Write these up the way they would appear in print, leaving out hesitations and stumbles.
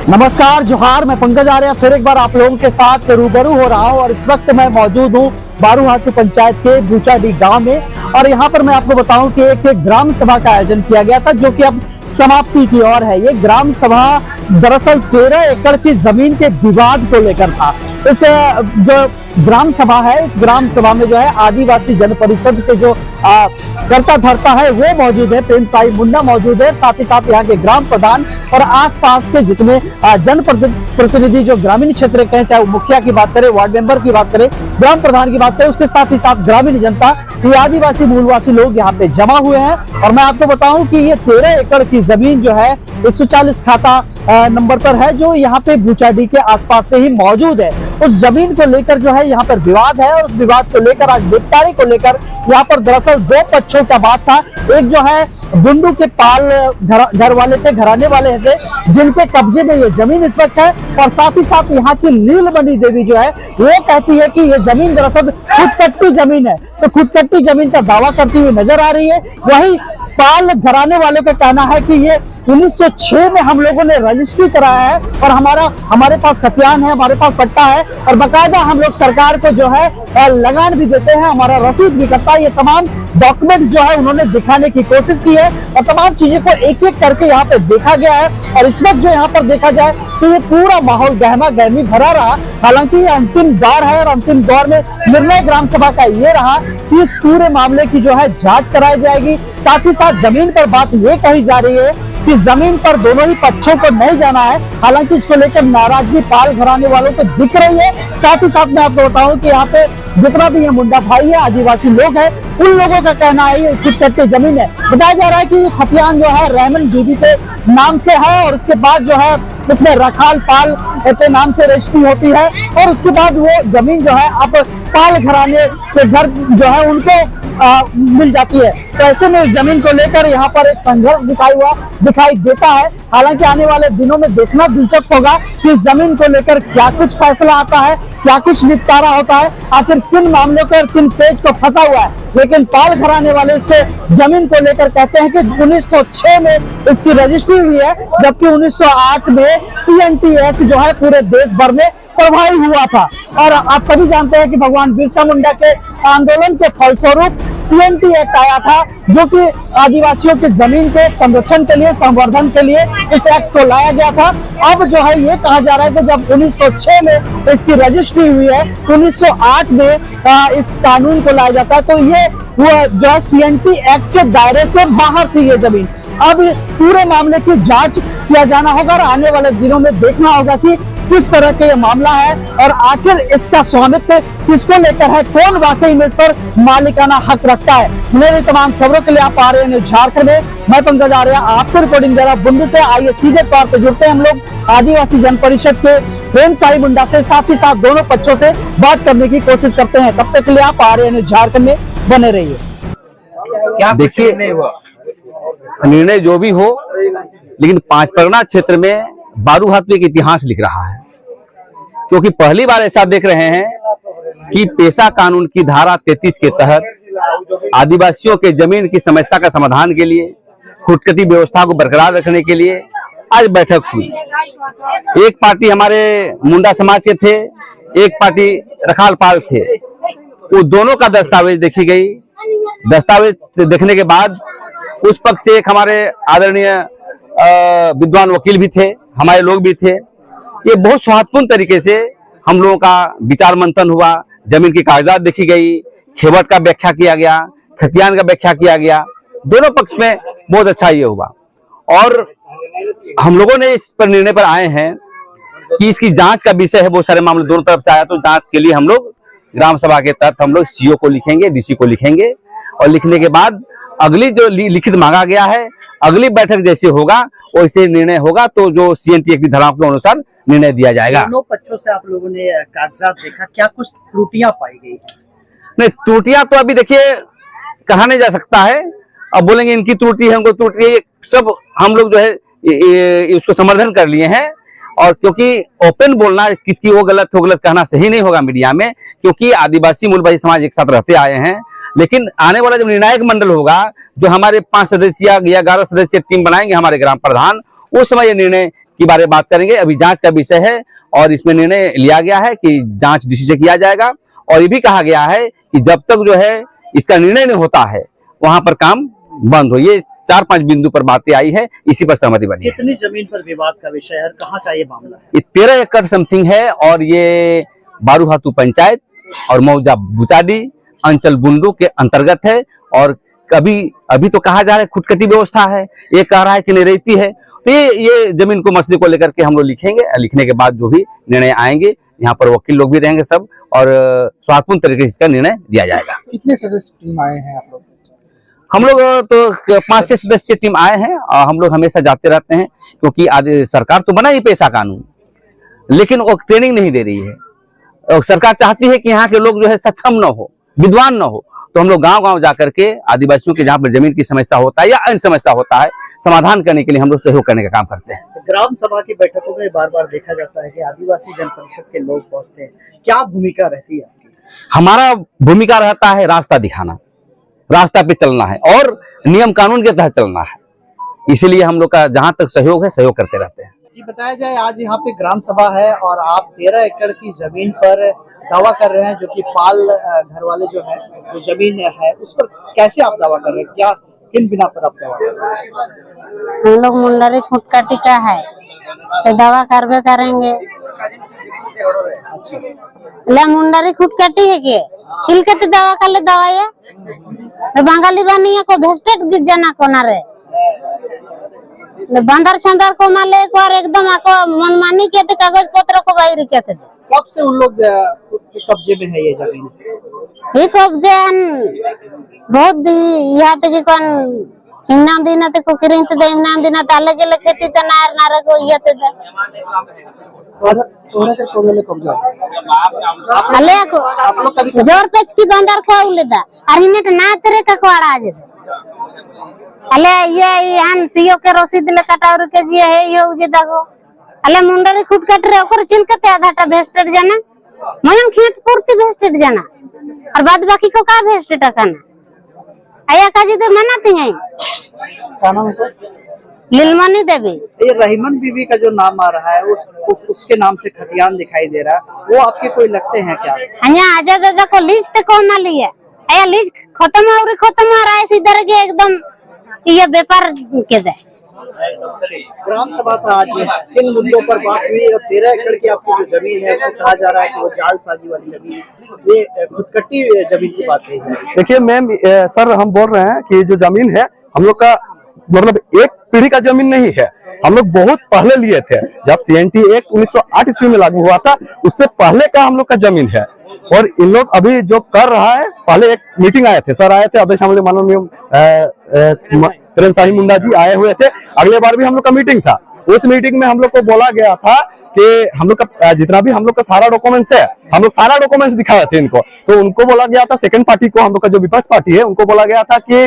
नमस्कार, जोहार। मैं पंकज आर्य फिर एक बार आप लोगों के साथ रूबरू हो रहा हूं और इस वक्त मैं मौजूद हूं बारूहातू पंचायत के बूचाडी गांव में। और यहां पर मैं आपको बताऊं कि एक ग्राम सभा का आयोजन किया गया था जो कि अब समाप्ति की ओर है। ये ग्राम सभा दरअसल 13 एकड़ की जमीन के विवाद को लेकर था। इस जो ग्राम सभा है, इस ग्राम सभा में जो है आदिवासी जन परिषद के जो करता धरता है वो मौजूद है, प्रेम साई मुंडा मौजूद है। साथ ही साथ यहाँ के ग्राम प्रधान और आसपास के जितने जन प्रतिनिधि जो ग्रामीण क्षेत्र के हैं, चाहे वो मुखिया की बात करें, वार्ड मेंबर की बात करें, ग्राम प्रधान की बात करें, उसके साथ ही साथ ग्रामीण जनता, ये आदिवासी मूलवासी लोग यहाँ पे जमा हुए हैं। और मैं आपको बताऊं कि ये 13 एकड़ की जमीन जो है 140 खाता नंबर पर है, जो यहाँ पे बूचाडी के आसपास में ही मौजूद है। उस जमीन को लेकर जो है यहाँ पर विवाद है और उस विवाद को लेकर आज निपटारे को लेकर यहाँ पर दरअसल दो पक्षों का बात था। एक जो है बुंडू के पाल घर वाले थे, घराने वाले थे, जिनके कब्जे में ये जमीन इस वक्त है। और साथ ही साथ यहाँ की नीलमणि देवी जो है वो कहती है कि ये जमीन दरअसल खुदकट्टी जमीन है, तो खुदकट्टी जमीन का दावा करती हुई नजर आ रही है। वही पाल घराने वाले का कहना है कि ये 1906 में हम लोगों ने रजिस्ट्री कराया है और हमारे पास खतियान है, हमारे पास पट्टा है और बकायदा हम लोग सरकार को जो है लगान भी देते हैं, हमारा रसीद भी करता है। ये तमाम डॉक्यूमेंट्स जो है उन्होंने दिखाने की कोशिश की है और तमाम चीजें को एक एक करके यहाँ पे देखा गया है। और इस वक्त जो यहाँ पर देखा जाए तो ये पूरा माहौल गहमा गहमी भरा रहा। हालांकि ये अंतिम दौर है और अंतिम दौर में निर्णय ग्राम सभा का ये रहा कि इस पूरे मामले की जो है जांच कराई जाएगी। साथ ही साथ जमीन पर बात ये कही जा रही है कि जमीन पर दोनों ही पक्षों को नहीं जाना है। हालांकि इसको लेकर नाराजगी पाल घराने वालों को दिख रही है। साथ ही साथ मैं आपको बताऊं कि यहाँ पे जितना भी ये मुंडा भाई है, आदिवासी लोग हैं, उन लोगों का कहना है ये खुदकट्टी जमीन है। बताया जा रहा है कि खतियान जो है रहमान बीबी के नाम से है और उसके बाद जो है उसमें रखाल पाल के नाम से रजिस्ट्री होती है और उसके बाद वो जमीन जो है अब पाल घराने के घर जो है उनको मिल जाती है। तो ऐसे में इस जमीन को लेकर यहाँ पर एक संघर्ष दिखाई देता है। हालांकि आने वाले दिनों में देखना दिलचस्प होगा कि इस जमीन को लेकर क्या कुछ फैसला आता है, क्या कुछ निपटारा होता है, आखिर किन मामलों पर किन पेज को फंसा हुआ है। लेकिन पाल घराने वाले से जमीन को लेकर कहते हैं कि 1906 में इसकी रजिस्ट्री हुई है, जबकि 1908 में CNT एक्ट जो है पूरे देश भर में प्रभावी हुआ था। और आप सभी जानते हैं कि भगवान बिरसा मुंडा के आंदोलन के फलस्वरूप CNT एक्ट आया था, जो कि आदिवासियों की जमीन के संरक्षण के लिए, संवर्धन के लिए इस एक्ट को लाया गया था। अब जो है ये कहा जा रहा है कि जब 1906 में इसकी रजिस्ट्री हुई है, 1908 में इस कानून को लाया जाता है, तो ये वो जो है CNT एक्ट के दायरे से बाहर थी ये जमीन। अब पूरे मामले की जांच किया जाना होगा और आने वाले दिनों में देखना होगा कि किस तरह का ये मामला है और आखिर इसका स्वामित्व किसको लेकर है, कौन वाकई में इस पर मालिकाना हक रखता है। मेरी तमाम खबरों के लिए आप आ रहे हैं झारखंड में, मैं पंकज आर्य आपको रिपोर्टिंग दे रहा हूं बुंडू से। आइए सीधे तौर पर जुड़ते हैं हम लोग आदिवासी जन परिषद के प्रेम साई मुंडा से, साथ ही साथ दोनों पक्षों से बात करने की कोशिश करते हैं। तब तक के लिए आप आ रहे हैं झारखंड में, बने रहिए। क्या देखिए, निर्णय जो भी हो, लेकिन पांच परगना क्षेत्र में बारूहातू एक इतिहास लिख रहा है, क्योंकि पहली बार ऐसा देख रहे हैं कि पेशा कानून की धारा 33 के तहत आदिवासियों के जमीन की समस्या का समाधान के लिए, खुदकट्टी व्यवस्था को बरकरार रखने के लिए आज बैठक हुई। एक पार्टी हमारे मुंडा समाज के थे, एक पार्टी रखाल पाल थे। वो दोनों का दस्तावेज देखी गई। दस्तावेज देखने के बाद उस पक्ष से एक हमारे आदरणीय विद्वान वकील भी थे, हमारे लोग भी थे। ये बहुत सौहार्दपूर्ण तरीके से हम लोगों का विचार मंथन हुआ। जमीन की कागजात देखी गई, खेवट का व्याख्या किया गया, खतियान का व्याख्या किया गया। दोनों पक्ष में बहुत अच्छा ये हुआ और हम लोगों ने इस पर निर्णय पर आए हैं कि इसकी जांच का विषय है। बहुत सारे मामले दोनों तरफ से आया, तो जांच के लिए हम लोग ग्राम सभा के तहत हम लोग CO को लिखेंगे, DC को लिखेंगे और लिखने के बाद अगली जो लिखित मांगा गया है, अगली बैठक जैसे होगा वैसे निर्णय होगा, तो जो CNT की धाराओं के अनुसार निर्णय दिया जाएगा। दोनों पक्षों से आप लोगों ने कागजात देखा, क्या कुछ त्रुटियां पाई गई? नहीं, त्रुटियां तो अभी देखिए कहा नहीं जा सकता है। अब बोलेंगे इनकी त्रुटि है, उनको त्रुटि है, ये सब हम लोग जो है इसको समर्थन कर लिए हैं। और क्योंकि ओपन बोलना किसकी वो गलत कहना सही नहीं होगा मीडिया में, क्योंकि आदिवासी मूलवासी समाज एक साथ रहते आए हैं। लेकिन आने वाला जब निर्णायक मंडल होगा, जो हमारे 5 सदस्यीय या 11 सदस्यीय टीम बनाएंगे हमारे ग्राम प्रधान, उस समय ये निर्णय की बारे में बात करेंगे। अभी जांच का विषय है और इसमें निर्णय लिया गया है कि जांच डीसी से किया जाएगा। और ये भी कहा गया है कि जब तक जो है इसका निर्णय नहीं होता है वहां पर काम बंद हो। ये 4-5 बिंदु पर बातें आई है, इसी पर सहमति बनी है। कितनी जमीन पर विवाद का विषय है, कहाँ का ये मामला है? ये 13 एकड़ समथिंग है और ये बारूहातू पंचायत और मौजा बुचाडी अंचल बुंडू के अंतर्गत है। और अभी तो कहा जा रहा है खुदकटी व्यवस्था है, ये कह रहा है कि निरैती है। तो ये जमीन को मसले को लेकर के हम लोग लिखेंगे, लिखने के बाद जो भी निर्णय आएंगे, यहाँ पर वकील लोग भी रहेंगे सब, और स्वास्थ्यपूर्ण तरीके से इसका निर्णय दिया जाएगा। कितने सदस्य टीम आए हैं आप लोग? हम लोग तो 5-6 सदस्य टीम आए हैं और हम लोग हमेशा जाते रहते हैं, क्योंकि आज सरकार तो बना ही पेशा कानून, लेकिन वो ट्रेनिंग नहीं दे रही है। और सरकार चाहती है कि यहाँ के लोग जो है सक्षम न हो, विद्वान न हो। तो हम लोग गांव-गांव जाकर के आदिवासियों के जहाँ पर जमीन की समस्या होता है या अन्य समस्या होता है, समाधान करने के लिए हम लोग सहयोग करने का काम करते हैं। ग्राम सभा की बैठकों में बार बार देखा जाता है कि आदिवासी जन परिषद के लोग पहुंचते हैं, क्या भूमिका रहती है आपकी? हमारा भूमिका रहता है रास्ता दिखाना, रास्ता पे चलना है और नियम कानून के तहत चलना है। इसलिए हम लोग का जहां तक सहयोग है, सहयोग करते रहते हैं। जी बताया जाए, आज यहाँ पे ग्राम सभा है और आप 13 एकड़ की जमीन पर दावा कर रहे हैं, जो कि पाल घर वाले जो है जो जमीन है उस पर कैसे आप दावा कर रहे हैं, क्या किन बिना पर आप दावा कर रहे हैं? हम लोग मुंडरी खुटकटी का है तो दावा करबे करेंगे। ले मुंडरी खुटकटी है के चिलकटी दावा कर ले दावा ये बंगाली बनी है को भेस्टेड जना को ना रे बंदर छंदर को माले एक बार एकदम आको मनमानी के थे, कागज पत्र को बाहर के थे। कब से उन लोग कब्जे में है ये जमीन? ये कब्जे बहुत यहाँ तक कौन चिमना दिन ते को किरिन ते इमना दिन ताले के खेती ते नार नार को ये ते और तोरे के कोले कब्जा अले को जोर पेच की बंदर को उलेदा अरिनेट ना तेरे का कोड़ा आज अले ये हन सीओ के रसीद ले कटावर के जी है ये उजे दागो अले मुंडरी खुद कट रे ओकर चिलकते आधाटा भेस्टेड जाना मन खेत पूर्ति भेस्टेड जाना और बाद बाकी को का भेस्टेड करना आया काजी दे मनाती हैं। क्या नाम है? लीलमणि देवी। ये रहीमन बीवी का जो नाम आ रहा है उसके नाम से खतियान दिखाई दे रहा है, वो आपके कोई लगते हैं क्या? हाँ आजा दादा को लीज तक को ना लिया आया लीज खत्म हो रहा है सीधे के एकदम ये व्यापार के दे। ग्राम सभा था आज, किन मुद्दों पर बात हुई? और 13 एकड़ की आपकी जो जमीन है, तो कहा जा रहा है कि वो जालसाजी वाली जमीन, ये खुदकटी जमीन की बात है। देखिए मैम, सर हम बोल रहे हैं कि जो जमीन है हम लोग का मतलब एक पीढ़ी का जमीन नहीं है, हम लोग बहुत पहले लिए थे। जब CNT एक्ट 1908 ईस्वी में लागू हुआ था, उससे पहले का हम लोग का जमीन है। और इन लोग अभी जो कर रहा है, पहले एक मीटिंग आए थे, सर आए थे, अध्यक्ष माननीय प्रेम साही मुंडा जी आए हुए थे। अगले बार भी हम लोग का मीटिंग था, उस मीटिंग में हम लोग को बोला गया था कि हम लोग का जितना भी हम लोग का सारा डॉक्यूमेंट्स है, हम लोग सारा डॉक्यूमेंट्स दिखाए थे इनको। तो उनको बोला गया था, सेकंड पार्टी को, हम लोग का जो विपक्ष पार्टी है, उनको बोला गया था कि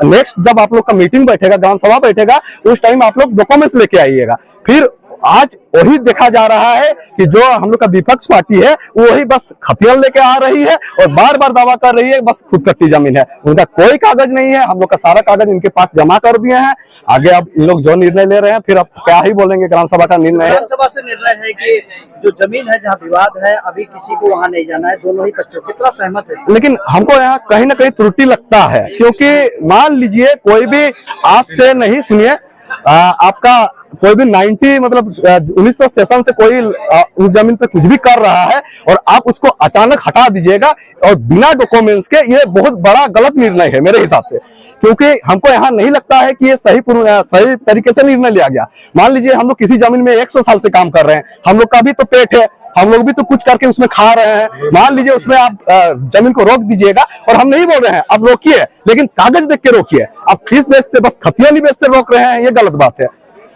नेक्स्ट जब आप लोग का मीटिंग बैठेगा, ग्राम सभा बैठेगा, उस टाइम आप लोग डॉक्यूमेंट्स लेके आइएगा। फिर आज वही देखा जा रहा है कि जो हम लोग का विपक्ष पार्टी है वही बस खतियान लेके आ रही है और बार बार दावा कर रही है बस खुदकटी जमीन है। उनका कोई कागज नहीं है, हम लोग का सारा कागज इनके पास जमा कर दिए हैं। आगे अब इन लोग जो निर्णय ले रहे हैं, फिर अब क्या ही बोलेंगे, ग्राम सभा का निर्णय है। ग्राम सभा से निर्णय है कि जो जमीन है जहाँ विवाद है, अभी किसी को वहाँ नहीं जाना है, दोनों ही पक्षों कितना सहमत है। लेकिन हमको यहाँ कहीं ना कहीं त्रुटि लगता है, क्योंकि मान लीजिए कोई भी आज से नहीं, सुनिए, आपका कोई भी 19 मतलब 1900 सेशन से कोई उस जमीन पे कुछ भी कर रहा है और आप उसको अचानक हटा दीजिएगा और बिना डॉक्यूमेंट्स के, ये बहुत बड़ा गलत निर्णय है मेरे हिसाब से। क्योंकि हमको यहाँ नहीं लगता है कि ये सही तरीके से निर्णय लिया गया। मान लीजिए हम लोग किसी जमीन में 100 साल से काम कर रहे हैं, हम लोग का भी तो पेट है, हम लोग भी तो कुछ करके उसमें खा रहे हैं। मान लीजिए उसमें आप जमीन को रोक दीजिएगा, और हम नहीं बोल रहे हैं आप रोकिए, लेकिन कागज देख के रोकिए। आप फीस बेस से, बस खतियानी बेस से रोक रहे हैं, ये गलत बात है।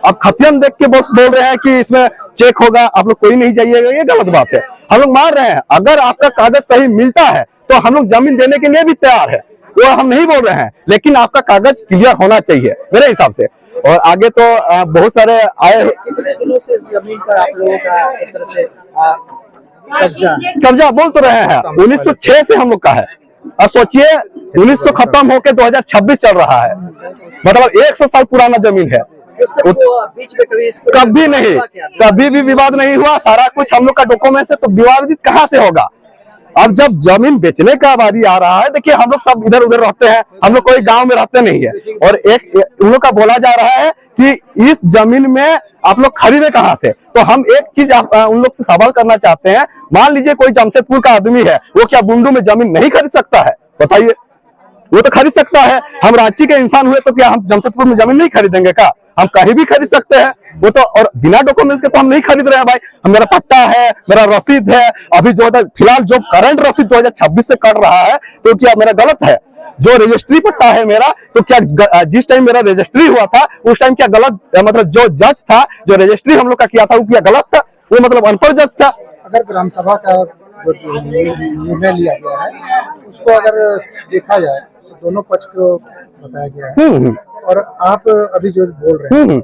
आप खतियान देख के बस बोल रहे हैं कि इसमें चेक होगा, आप लोग कोई नहीं जाइएगा, ये गलत बात है। हम लोग मान रहे हैं अगर आपका कागज सही मिलता है तो हम लोग जमीन देने के लिए भी तैयार है। वो हम नहीं बोल रहे हैं, लेकिन आपका कागज क्लियर होना चाहिए मेरे हिसाब से। और आगे तो बहुत सारे आए। कितने दिनों से जमीन पर आप लोगों का एक तरह से कब्जा बोल तो रहे हैं, 1906 से हम लोग का है। अब सोचिए 1900 खत्म होके 2026 चल रहा है, मतलब 100 साल पुराना जमीन है। बीच में कभी नहीं, कभी भी विवाद नहीं हुआ, सारा कुछ हम लोग का डॉक्यूमेंट है, तो विवादित कहाँ से होगा। अब जब जमीन बेचने का बारी आ रहा है, देखिए हम लोग सब इधर उधर रहते हैं, हम लोग कोई गांव में रहते नहीं है, और उन लोग का बोला जा रहा है कि इस जमीन में आप लोग खरीदे कहाँ से। तो हम एक चीज उन लोग से सवाल करना चाहते हैं, मान लीजिए कोई जमशेदपुर का आदमी है, वो क्या बुंडू में जमीन नहीं खरीद सकता है? बताइए, वो तो खरीद सकता है। हम रांची के इंसान हुए तो क्या हम जमशेदपुर में जमीन नहीं खरीदेंगे का? हम कहीं भी खरीद सकते हैं वो तो, और बिना डॉक्यूमेंट्स के तो हम नहीं खरीद रहे हैं भाई। मेरा पट्टा है, मेरा रसीद है, अभी जो फिलहाल जो करंट रसीद 2026 से कट रहा है, तो क्या मेरा गलत है? जो रजिस्ट्री पट्टा है मेरा, तो क्या जिस टाइम मेरा रजिस्ट्री हुआ था उस टाइम क्या गलत, मतलब जो जज था, जो रजिस्ट्री हम लोग का किया था, वो क्या गलत था? वो मतलब अनपढ़ जज था। अगर ग्राम सभा का जो निर्णय लिया गया है उसको अगर देखा जाए तो दोनों पक्ष को बताया गया है, और आप अभी जो बोल रहे हैं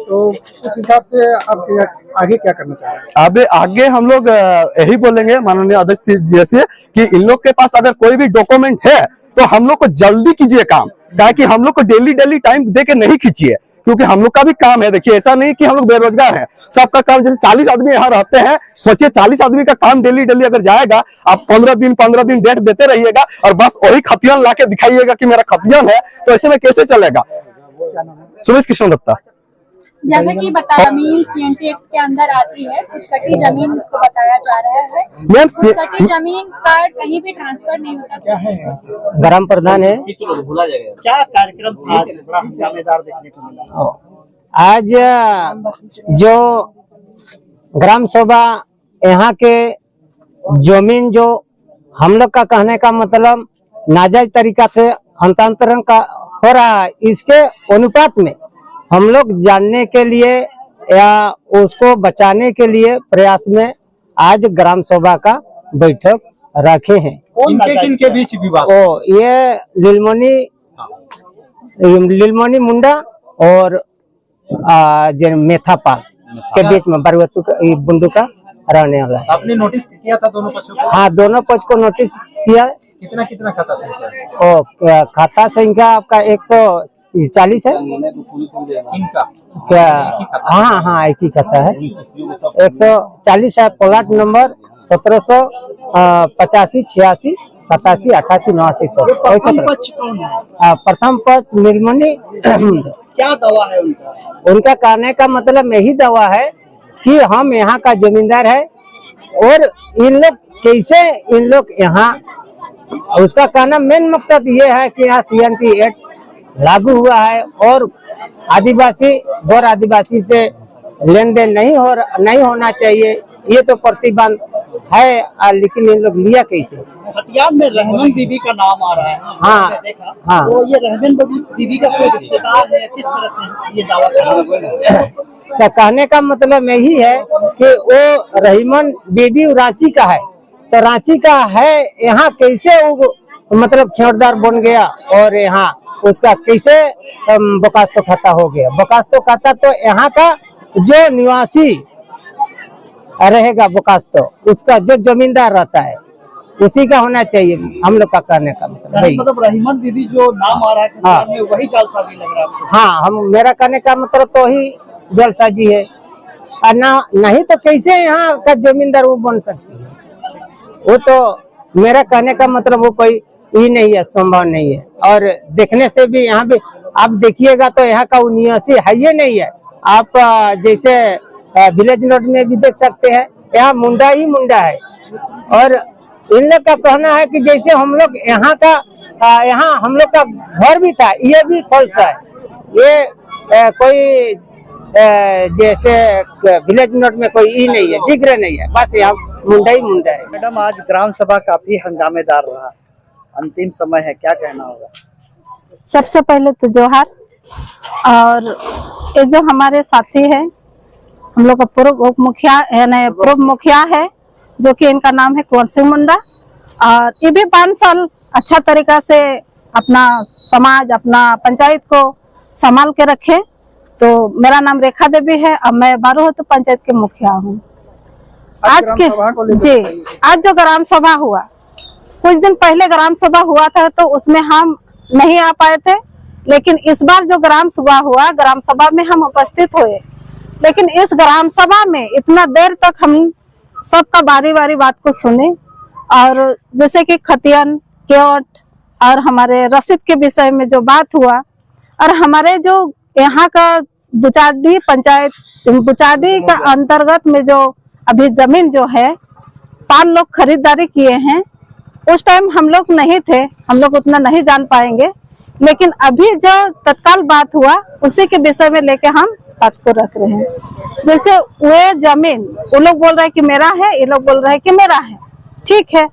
तो उस हिसाब से आप आगे क्या करना चाह रहे हैं? अब आगे हम लोग यही बोलेंगे माननीय अध्यक्ष जी से कि इन लोग के पास अगर कोई भी डॉक्यूमेंट है तो हम लोग को जल्दी कीजिए काम, ताकि हम लोग को डेली टाइम दे के नहीं खींचिए, क्योंकि हम लोग का भी काम है। देखिए ऐसा नहीं कि हम लोग बेरोजगार हैं, सबका काम, जैसे 40 आदमी यहाँ रहते हैं, सोचिए 40 आदमी का काम डेली अगर जाएगा, आप 15 दिन डेट देते रहिएगा और बस वही खतियान ला के दिखाइएगा कि मेरा खतियान है, तो ऐसे में कैसे चलेगा? सुमित कृष्ण दत्ता। जैसे कि जमीन सीएनटी एक्ट के अंदर आती है, कुछ कटी जमीन इसको बताया जा रहा है, कुछ कटी जमीन का कहीं भी ट्रांसफर नहीं होता। ग्राम प्रधान है, क्या कार्यक्रम आज बड़ा शानदार देखने को मिला? आज जो ग्राम सभा यहाँ के जमीन जो हम लोग का कहने का मतलब नाजायज तरीका से हस्तांतरण का हो रहा है, इसके अनुपात में हम लोग जानने के लिए या उसको बचाने के लिए प्रयास में आज ग्राम सभा का बैठक रखे हैं। किनके बीच विवाद? ये लीलमणि मुंडा और मेथापाल के बीच में बरवतु बुंडू का रहने वाला है। आपने नोटिस किया था दोनों पक्षों को? हाँ, दोनों पक्ष को नोटिस किया। कितना खाता संख्या? खाता संख्या आपका 140 है। इनका क्या? हाँ, एक ही खाता है। 140 है। Plot number 1785, 86, 87, 88, 89। प्रथम पक्ष नीलमणि। क्या दावा है उनका? उनका कहने का मतलब यही दावा है कि हम यहाँ का जमींदार है, और इन लोग यहाँ, उसका कहना मेन मकसद ये है कि यहाँ सीएनटी एक्ट लागू हुआ है और आदिवासी गौर आदिवासी से लेन देन नहीं होना चाहिए, ये तो प्रतिबंध है, लेकिन इन लोग लिया कैसे? खतियान में रहमान बीबी का नाम आ रहा है। हाँ, देखा। हाँ। तो ये रहमान बीबी का कोई रिश्तेदार है? किस तरह से ये दावा कर रहा है? तो कहने का मतलब यही है कि वो रहीमन बीबी रांची का है, तो रांची का है, यहाँ कैसे वो मतलब खेवड़दार बन गया और यहाँ उसका कैसे बकास्तो खाता हो गया? बकास्तो खाता तो यहाँ का जो निवासी रहेगा बकास्तो, उसका जो जमींदार रहता है उसी का होना चाहिए। हम लोग का कहने का मतलब रहमान बीबी जो नाम आ रहा है, हाँ, में वही जालसाजी लग रहा है। हाँ, मेरा कहने का मतलब तो ही जलसाजी है, और नहीं तो कैसे यहाँ का जमींदार वो बन सकती है? वो तो मेरा कहने का मतलब वो कोई ही नहीं है, संभव नहीं है। और देखने से भी यहाँ पे आप देखिएगा तो यहाँ का निवासी है ये नहीं है। आप जैसे विलेज नोट में भी देख सकते हैं, यहाँ मुंडा ही मुंडा है, और इन लोग का कहना है कि जैसे हम लोग यहाँ का यहाँ हम लोग का घर भी था, ये भी फॉल्स है। ये कोई जैसे विलेज नोट में कोई ई नहीं है, जिक्र नहीं है, बस यहाँ मुंडा ही मुंडा है। मैडम, आज ग्राम सभा काफी हंगामेदार रहा, अंतिम समय है, क्या कहना होगा? सबसे पहले तो जोहार। और ये जो हमारे साथी है, हम लोग का पूर्व मुखिया है, जो कि इनका नाम है कुंवर सिंह मुंडा, और ये भी 5 साल अच्छा तरीका से अपना समाज, अपना पंचायत को संभाल के रखे। तो मेरा नाम रेखा देवी है और मैं बारूहातू पंचायत के मुखिया हूँ। आज जो ग्राम सभा हुआ, कुछ दिन पहले ग्राम सभा हुआ था तो उसमें हम नहीं आ पाए थे, लेकिन इस बार जो ग्राम सभा हुआ, ग्राम सभा में हम उपस्थित हुए। लेकिन इस ग्राम सभा में इतना देर तक हम सबका बारी बारी बात को सुने, और जैसे कि खतियन, केवट और हमारे रसीद के विषय में जो बात हुआ, और हमारे जो यहाँ का बुचाडी पंचायत, बुचाडी का अंतर्गत में जो अभी जमीन जो है 5 लोग खरीदारी किए हैं, उस टाइम हम लोग नहीं थे, हम लोग उतना नहीं जान पाएंगे। लेकिन अभी जो तत्काल बात हुआ उसी के विषय में लेके हम बात को रख रहे हैं। जैसे वे जमीन वो लोग बोल रहे हैं कि मेरा है, ये लोग बोल रहे हैं कि मेरा है, ठीक है।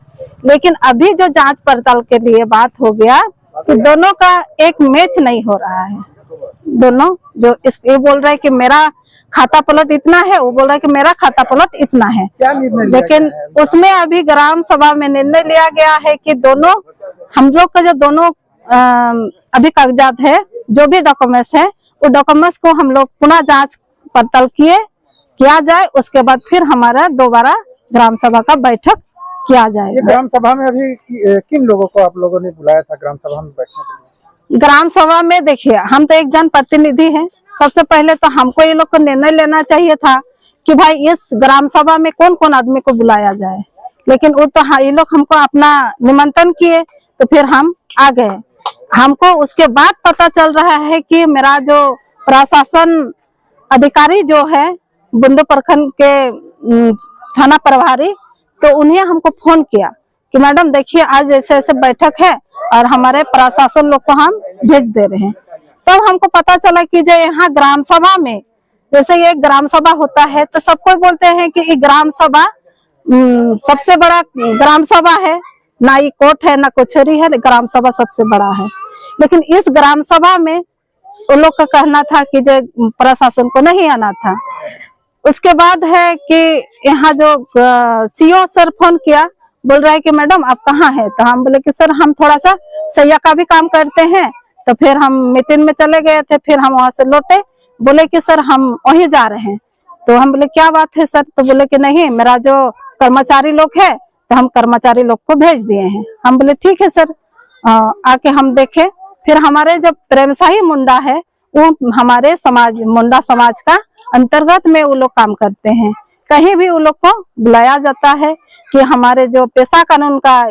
लेकिन अभी जो जांच पड़ताल के लिए बात हो गया कि दोनों का एक मैच नहीं हो रहा है। दोनों जो ये बोल रहे हैं कि मेरा खाता पलट इतना है, वो बोल रहा है कि मेरा खाता पलट इतना है। क्या निर्णय? लेकिन उसमें अभी ग्राम सभा में निर्णय लिया गया है कि दोनों, हम लोग का जो दोनों अभी कागजात है, जो भी डॉक्यूमेंट्स है, वो डॉक्यूमेंट्स को हम लोग पुनः जांच पड़ताल किया जाए। उसके बाद फिर हमारा दोबारा ग्राम सभा का बैठक किया जाएगा। ग्राम सभा में अभी किन लोगों को आप लोगों ने बुलाया था ग्राम सभा में बैठने के लिए? ग्राम सभा में देखिए, हम तो एक जन प्रतिनिधि हैं। सबसे पहले तो हमको ये लोग को निर्णय लेना चाहिए था कि भाई इस ग्राम सभा में कौन कौन आदमी को बुलाया जाए, लेकिन वो तो ये लोग हमको अपना निमंत्रण किए, तो फिर हम आ गए। हमको उसके बाद पता चल रहा है कि मेरा जो प्रशासन अधिकारी जो है बुंदू प्रखंड के थाना प्रभारी, तो उन्हें हमको फोन किया कि मैडम देखिए आज ऐसे ऐसे बैठक है और हमारे प्रशासन लोग को हम भेज दे रहे हैं। तब हमको पता चला कि जो यहाँ ग्राम सभा में, जैसे ये ग्राम सभा होता है तो सब कोई बोलते हैं कि ये ग्राम सभा सबसे बड़ा ग्राम सभा है, ना ये कोर्ट है ना कचहरी है, ग्राम सभा सबसे बड़ा है। लेकिन इस ग्राम सभा में उन लोग का कहना था कि जो प्रशासन को नहीं आना था। उसके बाद है कि यहाँ जो सीओ सर फोन किया, बोल रहा है कि मैडम आप कहाँ हैं? तो हम बोले कि सर हम थोड़ा सा सैया का भी काम करते हैं। तो फिर हम मीटिंग में चले गए थे, फिर हम वहां से लौटे, बोले कि सर हम वहीं जा रहे हैं। तो हम बोले क्या बात है सर? तो बोले कि नहीं, मेरा जो कर्मचारी लोग है तो हम कर्मचारी लोग को भेज दिए हैं। हम बोले ठीक है सर, आके हम देखे। फिर हमारे जो प्रेमशाही मुंडा है, वो हमारे समाज, मुंडा समाज का अंतर्गत में वो लोग काम करते हैं। कहीं भी वो लोग को बुलाया जाता है कि हमारे जो पेशा कानून का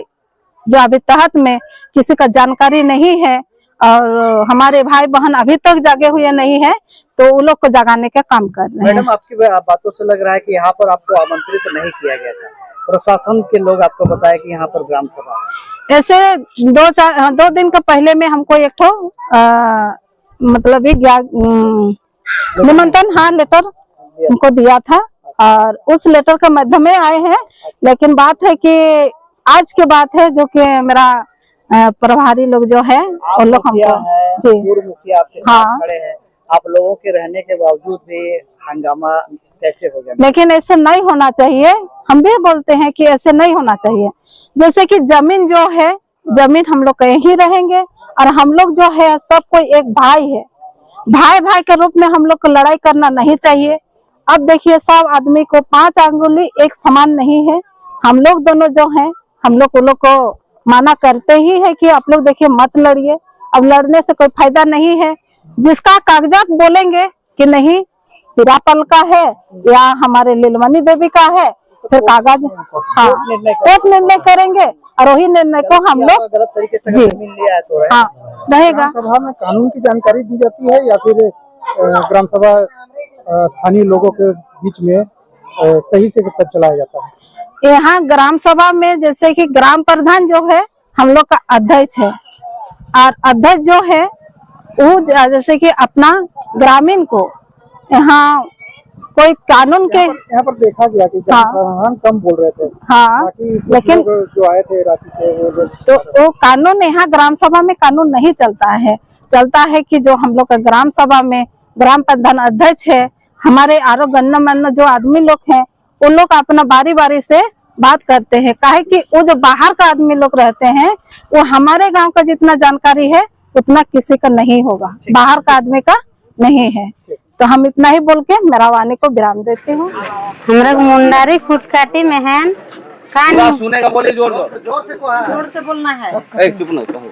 जो अभी तहत में किसी का जानकारी नहीं है और हमारे भाई बहन अभी तक जागे हुए नहीं है, तो वो लोग को जगाने का काम कर रहे हैं। मैडम आपकी बातों से लग रहा है कि यहाँ पर आपको आमंत्रित नहीं किया गया था, प्रशासन के लोग आपको बताया कि यहाँ पर ग्राम सभा है। ऐसे 2 दिन का पहले में हमको एक ठो मतलब निमंत्रण, हाँ, लेटर हमको दिया था और उस लेटर के माध्यम में आए हैं। लेकिन बात है कि आज के बात है जो कि मेरा प्रभारी लोग जो है उन लोग हमको पूर्व मुखिया आपके साथ खड़े हैं, आप लोगों के रहने के बावजूद भी हंगामा कैसे हो गया? लेकिन ऐसे नहीं होना चाहिए। हम भी बोलते हैं कि ऐसे नहीं होना चाहिए। जैसे कि जमीन जो है, जमीन हम लोग कहीं ही रहेंगे और हम लोग जो है सब कोई एक भाई है। भाई के रूप में हम लोग को लड़ाई करना नहीं चाहिए। अब देखिए सब आदमी को 5 अंगुली एक समान नहीं है। हम लोग दोनों जो हैं, हम लोग उन लोग को माना करते ही है कि आप लोग देखिए मत लड़िए। अब लड़ने से कोई फायदा नहीं है। जिसका कागजात बोलेंगे कि नहीं हिरापल का है या हमारे लीलमणि देवी का है, फिर कागज कोर्ट निर्णय करेंगे और वही निर्णय को हम लोग गलत तरीके से जमीन लिया है तो रहेगा। सभा में कानून की जानकारी दी जाती है या फिर ग्राम सभा स्थानीय लोगों के बीच में सही से चलाया जाता है? यहाँ ग्राम सभा में जैसे कि ग्राम प्रधान जो है हम लोग का अध्यक्ष है, और अध्यक्ष जो है वो जैसे कि अपना ग्रामीण को यहाँ कोई कानून के यहाँ पर देखा गया कि कम बोल रहे थे, लेकिन जो आए थे रांची से तो वो कानून यहाँ ग्राम सभा में कानून नहीं चलता है। चलता है कि जो हम लोग का ग्राम सभा में ग्राम प्रधान अध्यक्ष है, हमारे आरो गणमान्य जो आदमी लोग हैं, उन लोग अपना बारी बारी से बात करते हैं। काहे कि वो जो बाहर का आदमी लोग रहते हैं वो हमारे गांव का जितना जानकारी है उतना किसी का नहीं होगा, बाहर का आदमी का नहीं है। तो हम इतना ही बोल के मेरा वाणी को विराम देती हूँ। हमरा मुंडारी फुटकाटी में है सुनेगा, बोले जोर से बोलना है। चुप ना कहो।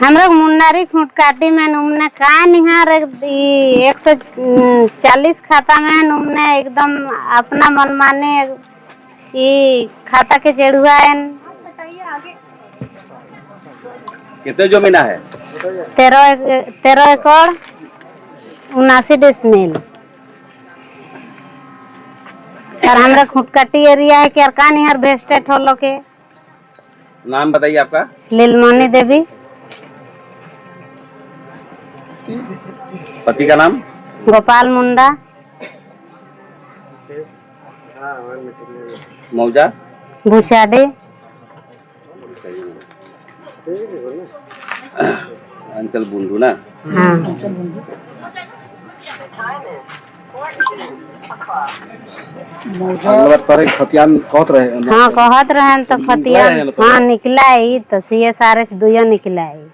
हमरा मुंडारी फुटकाटी में उमने कान यहाँ 140 खाता में उमने एकदम अपना मनमाने ये खाता के चढ़ुआ है। कितने जमीन है? 13 एकड़ 79 डिसमिल। और हमरा खुटकटी एरिया है कि अरकान यहाँ बेस्टेट हो लो के। नाम बताइए आपका? लीलमणि देवी। पति का नाम? गोपाल मुंडा। मौजा? भुचाडी। अंचल बुंडू ना? हाँ। खतियान कहत रहे हाँ कहत रहे तो खतियान हाँ निकला है तो CSR से 2 निकला है।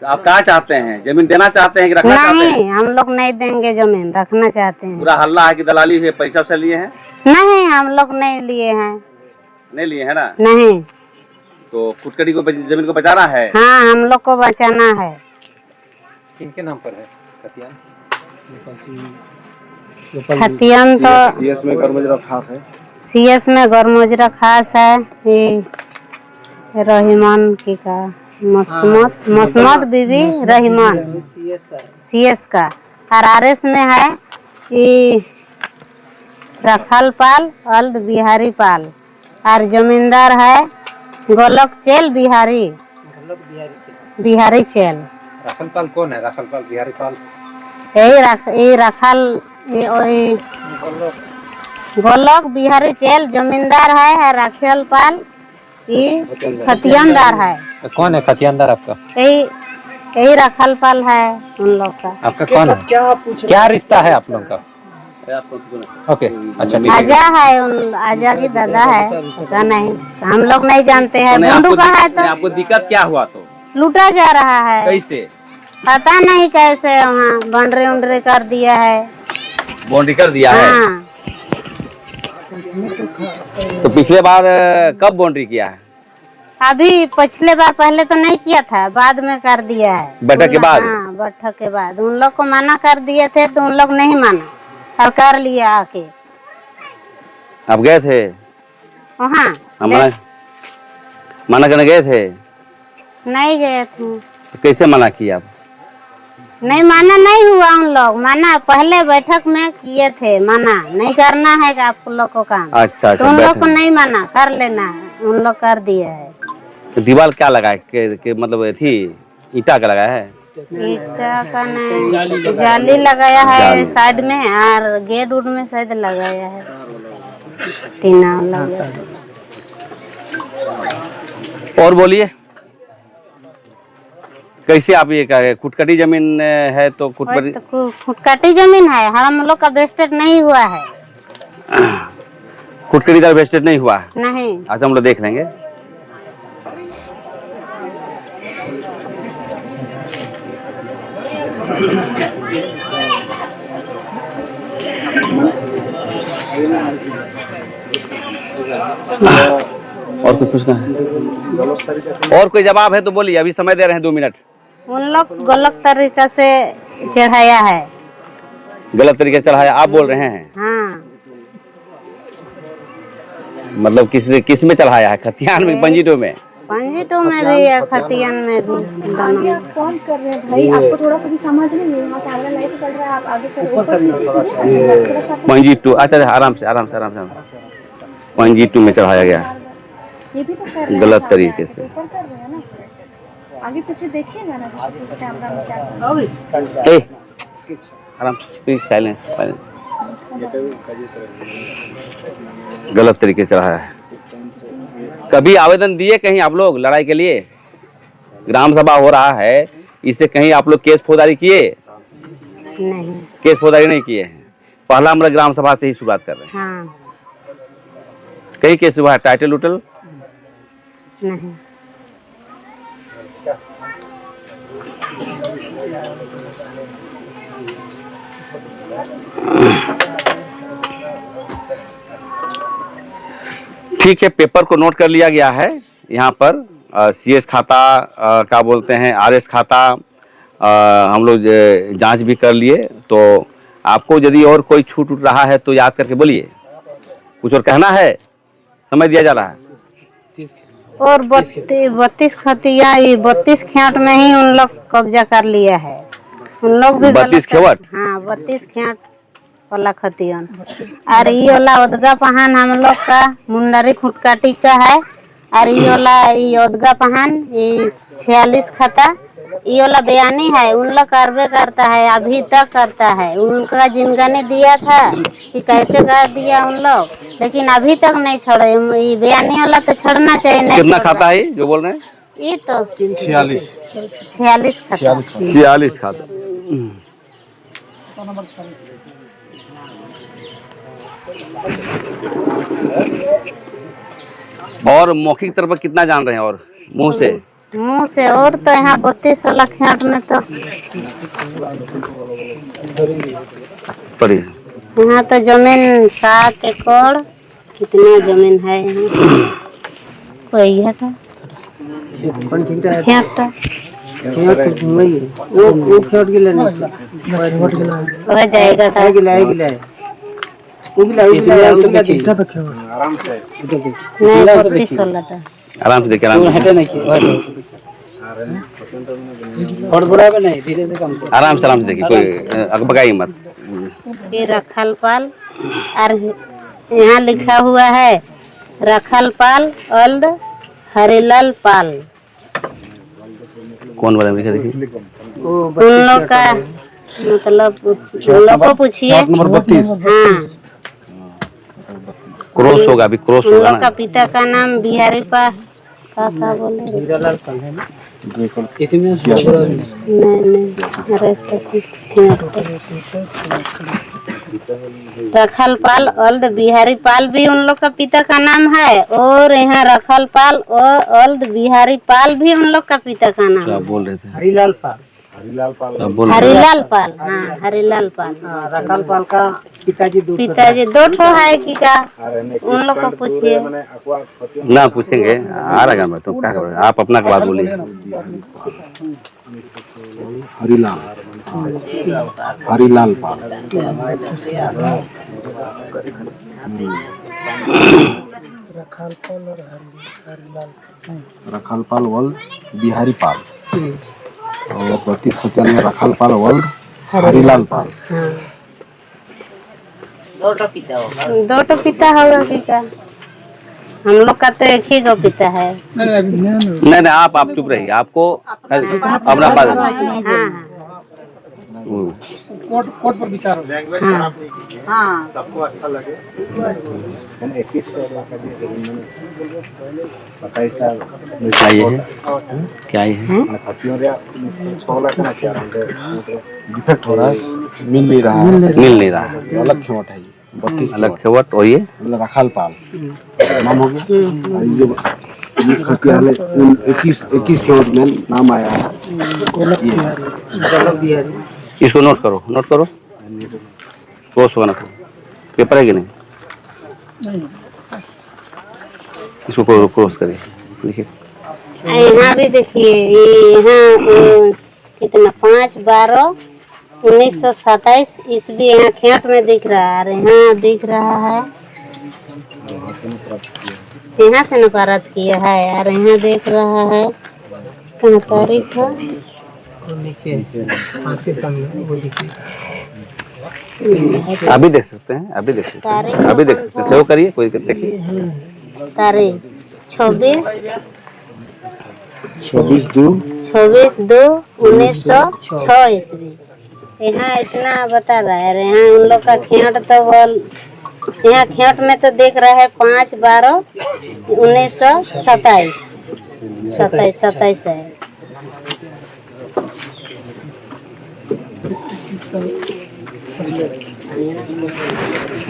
तो आप क्या चाहते हैं? जमीन देना चाहते हैं कि रखना चाहते हैं? नहीं, हम लोग नहीं देंगे जमीन, रखना चाहते हैं। पूरा हल्ला है कि दलाली से पैसा से लिए हैं? नहीं, हम लोग नहीं लिए हैं। नहीं लिए है ना? नहीं। तो खुटकड़ी को जमीन को बचाना है? हाँ, हम लोग को बचाना है। किनके नाम पर है खतियान? खतियान तो CS में गरमुजरा खास है। CS में गरमुजरा खास है। ये रहीमान की का मसमत बीबी रहीमान CS का। और RS में है ये रखल पाल अल्द बिहारी पाल। और जमींदार है गोलक चेल बिहारी चेल। राखल पाल कौन है? राखल पाल बिहारी पाल यही रखल गोलक बिहारी चेल जमींदार है। राखल पाल ये खतियानदार है। तो कौन है खतियानदार आपका? यही रखल पाल है उन लोग का। आपका कौन है? क्या रिश्ता है आप लोग का? ओके, अच्छा ठीक है। आजा है उन आजा की दादा है, पता नहीं, हम लोग नहीं जानते हैं। बुंडू का है तो आपको दिक्कत क्या हुआ? तो लूटा जा रहा है। कैसे? पता नहीं कैसे, वहाँ बाउंड्री उंड्री कर दिया है। बाउंड्री कर दिया है? हाँ। तो पिछले बार कब बाउंड्री किया है? अभी पिछले बार पहले तो नहीं किया था, बाद में कर दिया है। बैठक के बाद? हाँ, बैठक के बाद उन लोग को मना कर दिए थे तो उन लोग नहीं माना और कर लिया आके। आप गए थे वहाँ? मना करने गए थे? नहीं गए थे। तो कैसे मना किया आप? नहीं माना नहीं हुआ। उन लोग माना पहले बैठक में किए थे, मना नहीं करना है आप लोग को काम। अच्छा, तो उन लोग को नहीं माना, कर लेना है, उन लोग कर दिए है। तो दीवार क्या लगाए के मतलब थी ईटा का लगाया है? ईटा का नहीं, जाली लगाया है साइड में और गेट उड में शायद लगाया है, टीना लगाया है। और बोलिए, कैसे आप ये कह रहे? खुटकटी जमीन है तो खुटकटी जमीन है, हम लोग का वेस्टेड नहीं हुआ है। खुटकटी का वेस्टेड नहीं हुआ है? नहीं। अच्छा, हम लोग देख लेंगे। और कुछ पूछना है? और कोई जवाब है तो बोलिए, अभी समय दे रहे हैं 2 मिनट। उन लोग गलत तरीका से चढ़ाया है। गलत तरीके से चढ़ाया आप बोल रहे हैं? हाँ। मतलब किस में चढ़ाया है? खतियान में, पंजीटो में? पंजीटो में भी है, खतियान में भी। कौन कर रहे हैं भाई? आपको थोड़ा सा भी समझ नहीं है, कैमरा लाइव चल रहा है, आप आगे कर ऊपर नीचे कीजिए। पंजीटो, अच्छा आराम से पंजीटो में चढ़ाया गया ये भी तो कर रहे हैं गलत तरीके से। ऊपर कर रहे हैं ना, आगे पीछे देखिएगा ना कैमरा में क्या। आराम, प्लीज साइलेंस। गलत तरीके से चढ़ाया है। कभी आवेदन दिए कहीं आप लोग लड़ाई के लिए? ग्राम सभा हो रहा है, इससे कहीं आप लोग केस फौजदारी किए? नहीं। केस फौजदारी नहीं किए हैं। पहला हम लोग ग्राम सभा से ही शुरुआत कर रहे हैं। हाँ। कई केस हुआ है टाइटल उटल? नहीं। ठीक है, पेपर को नोट कर लिया गया है। यहाँ पर सीएस खाता क्या बोलते हैं, आरएस खाता हम लोग जांच भी कर लिए। तो आपको यदि और कोई छूट उठ रहा है तो याद करके बोलिए। कुछ और कहना है? समझ दिया जा रहा है। और 32 खतिया 32 खेत में ही उन लोग कब्जा कर लिया है। उन लोग भी 32 खेवट? हाँ 32 खेत वाला खतियन। और ये वाला उदगा पहान हम लोग का मुंडारी खुटकाटी का है। और ये वाला उदगा पहान ये 46 खता ये वाला बयानी है। उन लोग करवे करता है, अभी तक करता है। उनका जिनका ने दिया था कि कैसे कर दिया उन लोग, लेकिन अभी तक नहीं छोड़े। ये बयानी वाला तो छोड़ना चाहिए। नहीं कितना खाता है जो बोल रहे हैं? ये तो 46 खाता। 46 खाता। और मौखिक तरफ कितना जान रहे हैं? और मुंह से और तो यहाँ 32 वाला खेत में तो पड़ी। यहाँ तो जमीन 7 एकड़ कितना जमीन है यहाँ। कोई है तो हो जाएगा आराम से देखिए, आराम से देखिए, कोई अकबकाई मत। फिर रखल पाल और यहाँ लिखा हुआ है रखल पाल ओल्ड हरिलाल पाल। कौन वाला लिखा? देखिए उन लोग का मतलब उन लोग को पूछिए। हाँ क्रॉस होगा, अभी क्रॉस उन होगा लोग ना। का पिता का नाम बिहारी पास का बोले रखल पाल ओल्ड बिहारी पाल भी उन लोग का पिता का नाम है। और यहाँ रखल पाल और ओल्ड बिहारी पाल भी उन लोग का पिता का नाम क्या है। बोल रहे थे? हरिलाल पाल। हरिलाल पाल। हाँ हरिलाल पाल। रखल पाल का पिताजी पिताजी 2 ठो है कि का? उन लोग को पूछिए। ना पूछेंगे, आ रहा मैं तो क्या करोगे आप? अपना बात बोलिए। हरिलाल पाल। रखल पाल वल बिहारी पाल और 32 खतिया में रखल पाल वल हरिलाल पाल। 2 ठो पिता होगा कि का? हम लोग का तो एक ही गो पिता है। नहीं आप चुप रहिए। आपको अपना बात। हाँ कोर्ट पर विचार हो जाएगा। हाँ सबको अच्छा लगे। 21 क्या ये है? क्या ये है? डिफेक्ट हो रहा है, मिल नहीं रहा है। अलग खेवट है ये, 32 अलग खेवट। और ये रखल पाल नाम हो गया। और ये खतिया में 21 खेवट में नाम आया है। इसको नोट करो, नोट करो। क्रॉस होगा ना, पेपर है कि नहीं? इसको क्रॉस करिए, देखिए। यहाँ भी देखिए, यहाँ कितना 5/12/1927 ईस्वी यहाँ खेत में दिख रहा है। यहाँ दिख रहा है, यहाँ से नपारत किया है। और यहाँ देख रहा है कहाँ तारीख है। अभी देख सकते हैं, अभी देख सकते हैं, अभी देख सकते हैं। सेव करिए, कोई देखिए। तारीख 26/2/1906 ईस्वी। यहाँ इतना बता रहा है। यहाँ उन लोग का खेत तो बोल, यहाँ खेत में तो देख रहा है 5/12/1927 है।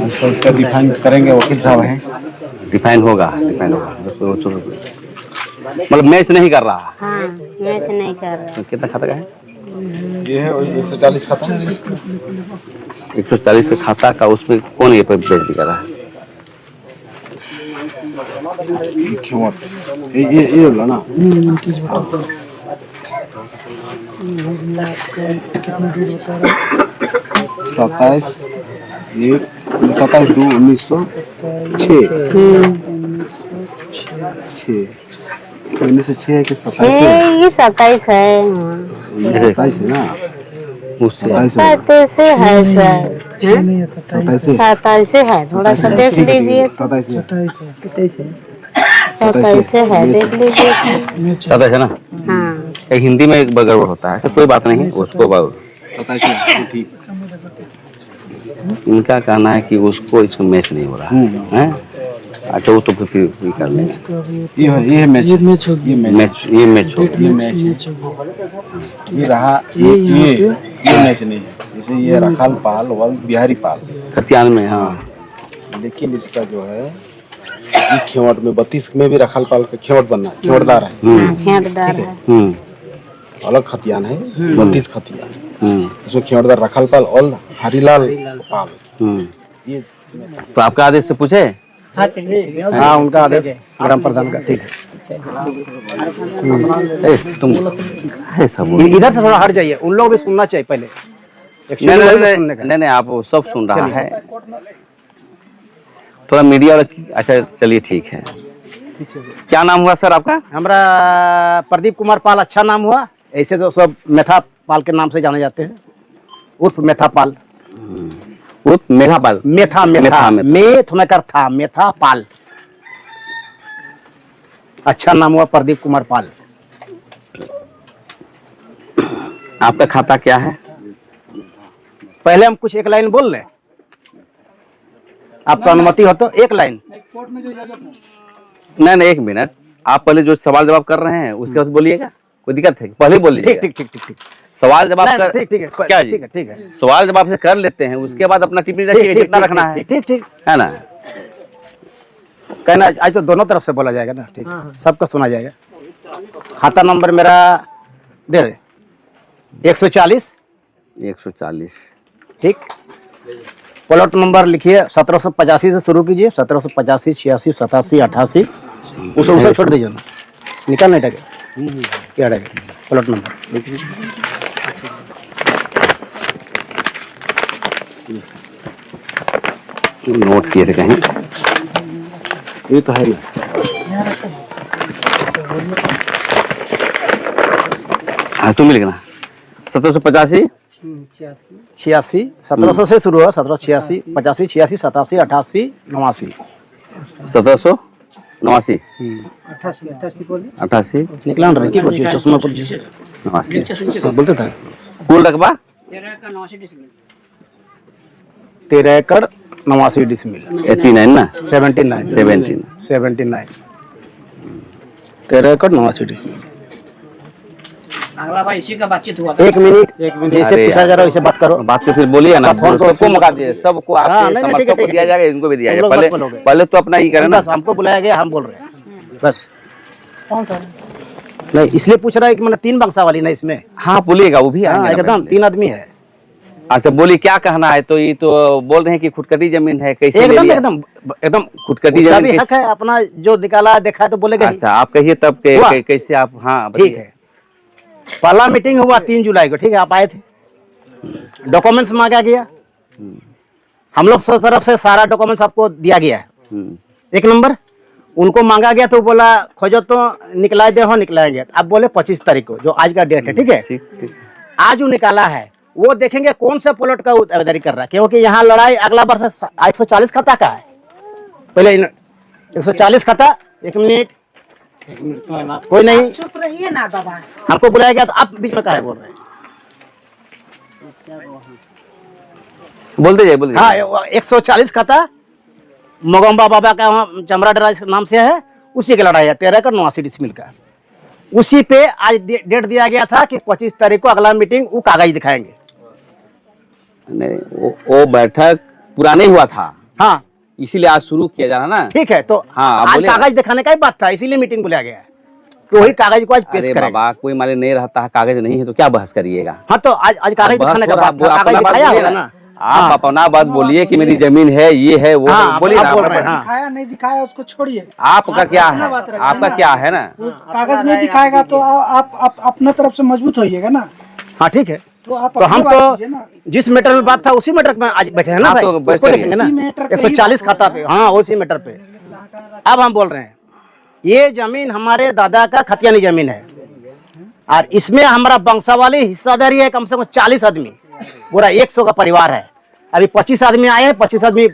इसका डिफाइन करेंगे वकील साहब हैं। डिफाइन होगा मतलब मैच नहीं कर रहा। हाँ मैच नहीं कर रहा। तो कितना खाता का है? ये है 140 खाता। 140 का खाता का, उसमें कौन ये बेइज्जती कर रहा है? ये बोला ना। सत्ताईस 2/1906 1906 है कि 27 ये 27 है। 27 है ना। उससे 27 है सर। 27 है, थोड़ा सा देख लीजिए। 27 27 है, देख लीजिए। 27 है ना। हाँ एक हिंदी में एक गड़बड़ होता है, ऐसा कोई बात नहीं है उसको। 27 ठीक। इनका कहना है कि उसको इसमें मैच नहीं हो रहा है। अच्छा वो तो फिर कर लेंगे। ये मैच ये मैच हो ये रहा। ये मैच नहीं है। जैसे ये रखाल पाल वल बिहारी पाल खतियान में। हाँ लेकिन इसका जो है ये खेवट में 32 में भी रखाल पाल का खेवट बनना है, खेवटदार है। खेतदार है। अलग खतियान है 32 खतियान। उसमें खेवटदार रखाल पाल और हरिलाल पाल। ये तो आपका आदेश से पूछे? हाँ उनका आदेश ग्राम प्रधान का। ठीक है तुम ऐसा बोल। इधर से थोड़ा हट जाइए, उन लोग भी सुनना चाहिए पहले। नहीं, आप सब सुन रहा है थोड़ा मीडिया वाला। अच्छा चलिए ठीक है। क्या नाम हुआ सर आपका? हमारा प्रदीप कुमार पाल अच्छा नाम हुआ। ऐसे तो सब मेथा पाल के नाम से जाने जाते हैं, उर्फ मेथा पाल। उर्फ मेघा पाल। मेथा मेथ में कर था मेथा पाल। अच्छा नाम हुआ प्रदीप कुमार पाल। आपका खाता क्या है? पहले हम कुछ एक लाइन बोल लें, आपका अनुमति हो तो एक लाइन। नहीं एक मिनट, आप पहले जो सवाल जवाब कर रहे हैं उसके बाद बोलिएगा, कोई दिक्कत है? पहले बोलिए। ठीक। सवाल जवाब कर ठीक है क्या जी? ठीक है। सवाल जवाब से कर लेते हैं, उसके बाद अपना टिप्पणी रखिए जितना रखना है। ठीक है ना। कहना आज तो दोनों तरफ से बोला जाएगा ना। ठीक, सबका सुना जाएगा। खाता नंबर मेरा दे 140। ठीक। प्लॉट नंबर लिखिए 1785 से शुरू कीजिए। 1785 86 87 88 उसे छोड़ दीजिए ना, निकाल नहीं टके क्या रहेगा प्लॉट नंबर। नोट किए थे कहीं? ये तो है ना। हाँ तुम लिखना 1785 86 1700 से शुरू हुआ। 1786 85 86 87 88 89 1789 88 निकला रहे की कोशिश चश्मा पर जैसे 89 बोलते था। कुल रकबा 13 एकड़ 89 डिसमिल। 89 ना 79 13 एकड़ 89 डिसमिल। अगला भाई इसी का बातचीत हुआ। एक मिनट जैसे अरे पूछा जा रहा है वैसे बात करो। बात तो फिर बोलिए ना। फोन तो सबको मौका दीजिए, सबको हाँ, आपके नहीं, समर्थकों को ठीक दिया है। जाएगा, इनको भी दिया तुम जाएगा। लोग मत बोलोगे। पहले तो अपना ही करें ना। बस हमको बुलाया गया, हम बोल रहे हैं बस। नहीं इसलिए पूछ रहा है कि मतलब 3 बक्सा वाली ना इसमें। हाँ बोलिएगा, वो भी हाँ आएंगे ना एकदम पहले। 3 आदमी है। अच्छा बोलिए क्या कहना है? तो ये तो बोल रहे हैं कि खुदकटी जमीन है, कैसे ले एकदम लिया? एकदम खुदकटी उसका जमीन भी हक है, अपना जो निकाला देखा है तो बोलेगा ही। अच्छा आप कहिए तब हुआ? कैसे आप। हाँ ठीक है। पहला मीटिंग हुआ 3 जुलाई को। ठीक है, आप आए थे। डॉक्यूमेंट्स मांगा गया, हम लोग से तरफ से सारा डॉक्यूमेंट्स आपको दिया गया है। एक नंबर उनको मांगा गया तो बोला खोजो तो निकला दे हो, निकलाएंगे। अब बोले 25 तारीख को, जो आज का डेट है। ठीक है, आज वो निकाला है, वो देखेंगे कौन सा प्लॉट का दावेदारी कर रहा है, क्योंकि यहाँ लड़ाई अगला वर्ष 140 खाता का है। पहले 140 खाता। एक मिनट कोई नहीं, चुप रहिए ना दादा। हमको बुलाया गया तो आप बीच में काहे बोल रहे हैं? बोलते जाइए। हाँ 140 खाता मोगम्बा बाबा का वहाँ चमरा डरा नाम से है, उसी की लड़ाई है। 13 एकड़ 89 डिसमिल का। उसी पे आज डेट दिया गया था कि 25 तारीख को अगला मीटिंग वो कागज दिखाएंगे। नहीं, वो बैठक पूरा नहीं हुआ था, हाँ इसीलिए आज शुरू किया जा रहा ना। ठीक है, तो हाँ, आप आज बोलिए। कागज दिखाने का ही बात था, इसीलिए मीटिंग बुलाया गया है कि वही कागज को आज पेश अरे करेंगे। बाबा, कोई मालिक नहीं रहता है, कागज नहीं है तो क्या बहस करिएगा। हाँ तो आज कागज दिखाने का बात था, कागज दिखाया होगा ना। आप अपना बात बोलिए कि मेरी जमीन है, ये है, वो हाँ, बोलिए आप ना। बोल रहे हैं, हाँ। दिखाया नहीं दिखाया उसको छोड़िए, आपका क्या है, आपका क्या है ना। कागज नहीं दिखाएगा तो आप अपने तरफ से मजबूत होइएगा ना। हाँ ठीक है, तो आप तो हम अपनी बात तो कीजिए ना। जिस मैटर में बात था उसी मैटर में आज बैठे हैं ना हाँ, भाई, तो बैठ उसको करिए। देखेंगे ना। उसी मैटर पे ही 140 खाता पे, हाँ उसी मैटर पे। अब हम बोल रहे हैं, ये जमीन हमारे दादा का खतियानी जमीन है और इसमें हमारा वंशावली हिस्सादारी है, कम से कम 40 आदमी, पूरा 100 का परिवार है। अभी 25 आदमी आए हैं, 25 आदमी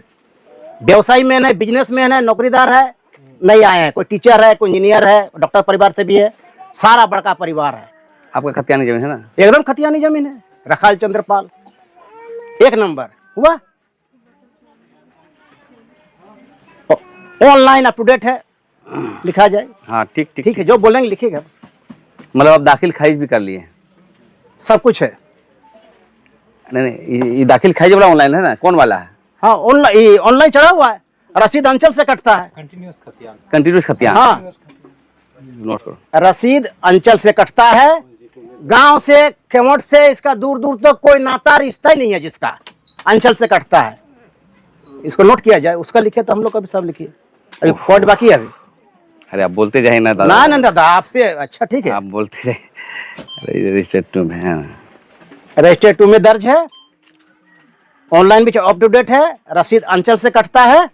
व्यवसाय में है, बिजनेस में है, नौकरीदार है, नहीं आए हैं। कोई टीचर है, कोई इंजीनियर है, डॉक्टर परिवार से भी है, सारा बड़का परिवार है। आपका खतियानी जमीन है ना। एकदम खतियानी जमीन है, रखाल चंद्रपाल, एक नंबर हुआ। ऑनलाइन अप टू डेट है, लिखा जाए। हाँ ठीक ठीक ठीक है, जो बोलेंगे लिखिएगा, मतलब आप दाखिल खारिज भी कर लिए। सब कुछ है। नहीं नहीं, ये दाखिल खारिज वाला ऑनलाइन है ना, कौन वाला है। हाँ ऑनलाइन चढ़ा हुआ है, रसीद अंचल से कटता है। कंटिन्यूस खतियान। हाँ नोट करो। रसीद अंचल से कटता है, गांव से खेमोट से इसका दूर दूर तक कोई नाता रिश्ता ही नहीं है, जिसका अंचल से कटता है। इसको नोट किया जाए, उसका लिखे तो हम लोग का भी सब लिखिए। अभी फॉर्ड बाकी है अभी। अरे आप बोलते जाए ना दादा। ना दादा आपसे अच्छा ठीक है। आप बोलते जाए। अरे रजिस्टर्ड टू में है ना। रजिस्टर 2 में दर्ज है, ऑनलाइन भी अप टू डेट है, रसीद अंचल से कटता है,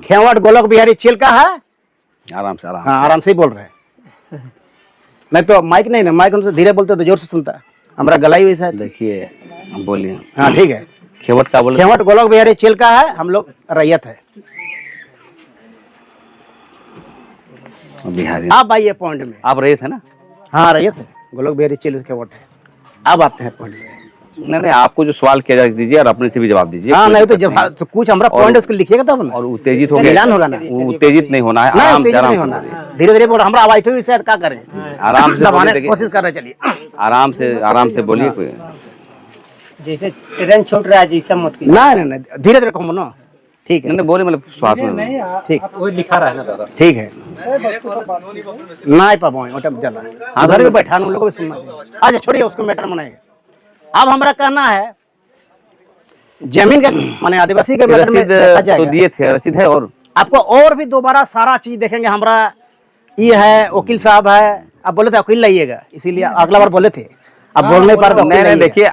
खेवट गोलक बिहारी चील का है। आराम से हाँ आराम से ही बोल रहे हैं, नहीं तो माइक नहीं ना, माइक उनसे धीरे बोलते तो जोर से सुनता है, हमारा गला ही वैसा है। देखिए बोलिए। हाँ ठीक है, खेवट का बोले। खेवट गोलक बिहारी चील का है, हम लोग रैयत है। बिहारी। आप आइए पॉइंट में। आप रहे थे ना। हाँ रैयत है, गोलक बिहारी चील खेवट है। अब आते हैं पॉइंट में। नहीं, आपको जो सवाल किया जा दीजिए और अपने से भी जवाब दीजिए। हाँ नहीं तो जब तो कुछ हमारा पॉइंट उसको लिखिएगा तब ना, और उत्तेजित हो मिलान होगा ना। उत्तेजित नहीं होना है, नहीं आराम से उत्तेजित नहीं आराम होना, से धीरे धीरे बोल। हमारा आवाज हुई शायद क्या करें, आराम से दबाने बोलिए, की कोशिश कर रहे, चलिए आराम से बोलिए। कोई जैसे ट्रेन छूट रहा है जैसा मत कीजिए। नहीं धीरे धीरे कहो ना, ठीक है। नहीं बोले, मतलब स्वाद में ठीक, वो लिखा रहा है ना दादा। ठीक है। नहीं पाबो चला, हाँ घर में बैठा उन लोगों को भी सुनना। अच्छा छोड़िए उसको, मैटर बनाएगा। अब हमारा कहना है जमीन के माने आदिवासी के मैटर में रसीद देखा तो जाएगा। दिए थे, रसीद है। और आपको और भी दोबारा सारा चीज देखेंगे। हमारा ये है, वकील साहब है, आप बोले थे वकील लाइएगा, इसीलिए अगला बार बोले थे, अब बोल नहीं पा रहे तो नहीं, देखिए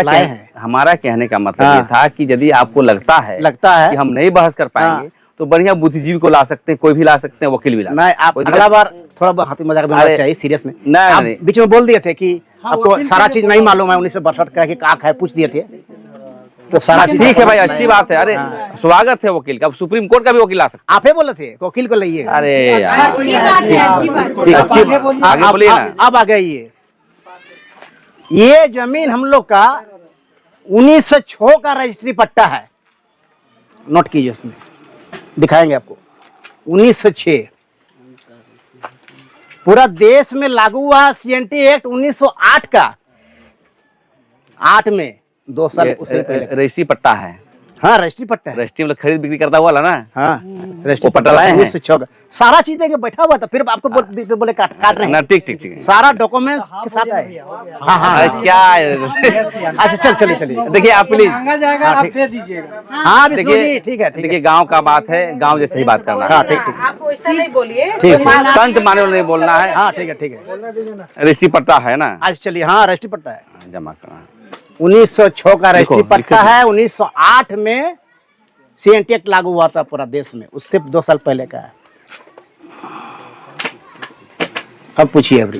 लाए हैं। हमारा कहने का मतलब हाँ। ये था कि यदि आपको लगता है कि हम नहीं बहस कर पाएंगे तो बढ़िया बुद्धिजीवी को ला सकते हैं, कोई भी ला सकते हैं, वकील भी ला। नहीं आप अगला बार थोड़ा बहुत हंसी मजाक बनाना चाहिए, सीरियस में। नहीं, आप नहीं। बीच में बोल दिए थे कि आपको सारा चीज नहीं मालूम है, 1962 का कि का है, पूछ दिए थे तो सारा चीज। ठीक है भाई, अच्छी बात है। अरे स्वागत है वकील का, अब सुप्रीम कोर्ट का भी वकील ला सकते। आप ही बोले थे वकील को लाइए। अरे यार, अच्छी बात है, अच्छी बात है। ठीक है, आगे बोलिए ना। अब आ गई ये जमीन हम लोग का 1906 का रजिस्ट्री पट्टा है, नोट कीजिए, उसमें दिखाएंगे आपको। 1906 पूरा देश में लागू हुआ सीएनटी एक्ट 1908 का, 8 में 2 साल उससे पहले। रजिस्ट्री पट्टा है। हाँ रजिस्ट्री पट्टा है। रजिस्ट्री मतलब खरीद बिक्री करता हुआ ना। हाँ रजिस्ट्री वो पट्टा पट्टा लाए हैं। 1906 का, सारा चीज देके बैठा हुआ था, फिर आपको बोले काट रहे ना, हैं, ठीक ठीक ठीक है। सारा डॉक्यूमेंट्स के साथ आए। हाँ हाँ अरे क्या है? अच्छा चलिए देखिए आप प्लीज, मांगा जाएगा, आप दे दीजिएगा। हाँ विष्णु देखिए, जी ठीक है, ठीक है। देखिए गांव का बात है, गांव जैसे ही बात करना हाँ है। ठीक ठीक आप वैसा नहीं बोलिए। ठीक संत माने वाला नहीं बोलना है। हाँ ठीक है रजिस्ट्री पट्टा है ना, आज चलिए। हाँ रजिस्ट्री पट्टा है, जमा करना। 1906 का रजिस्ट्री लिखो, पट्टा लिखो। है। 1908 में सीएनटी एक्ट लागू हुआ था पूरा देश में, उससे 2 साल पहले का है। अब पूछिए अभी।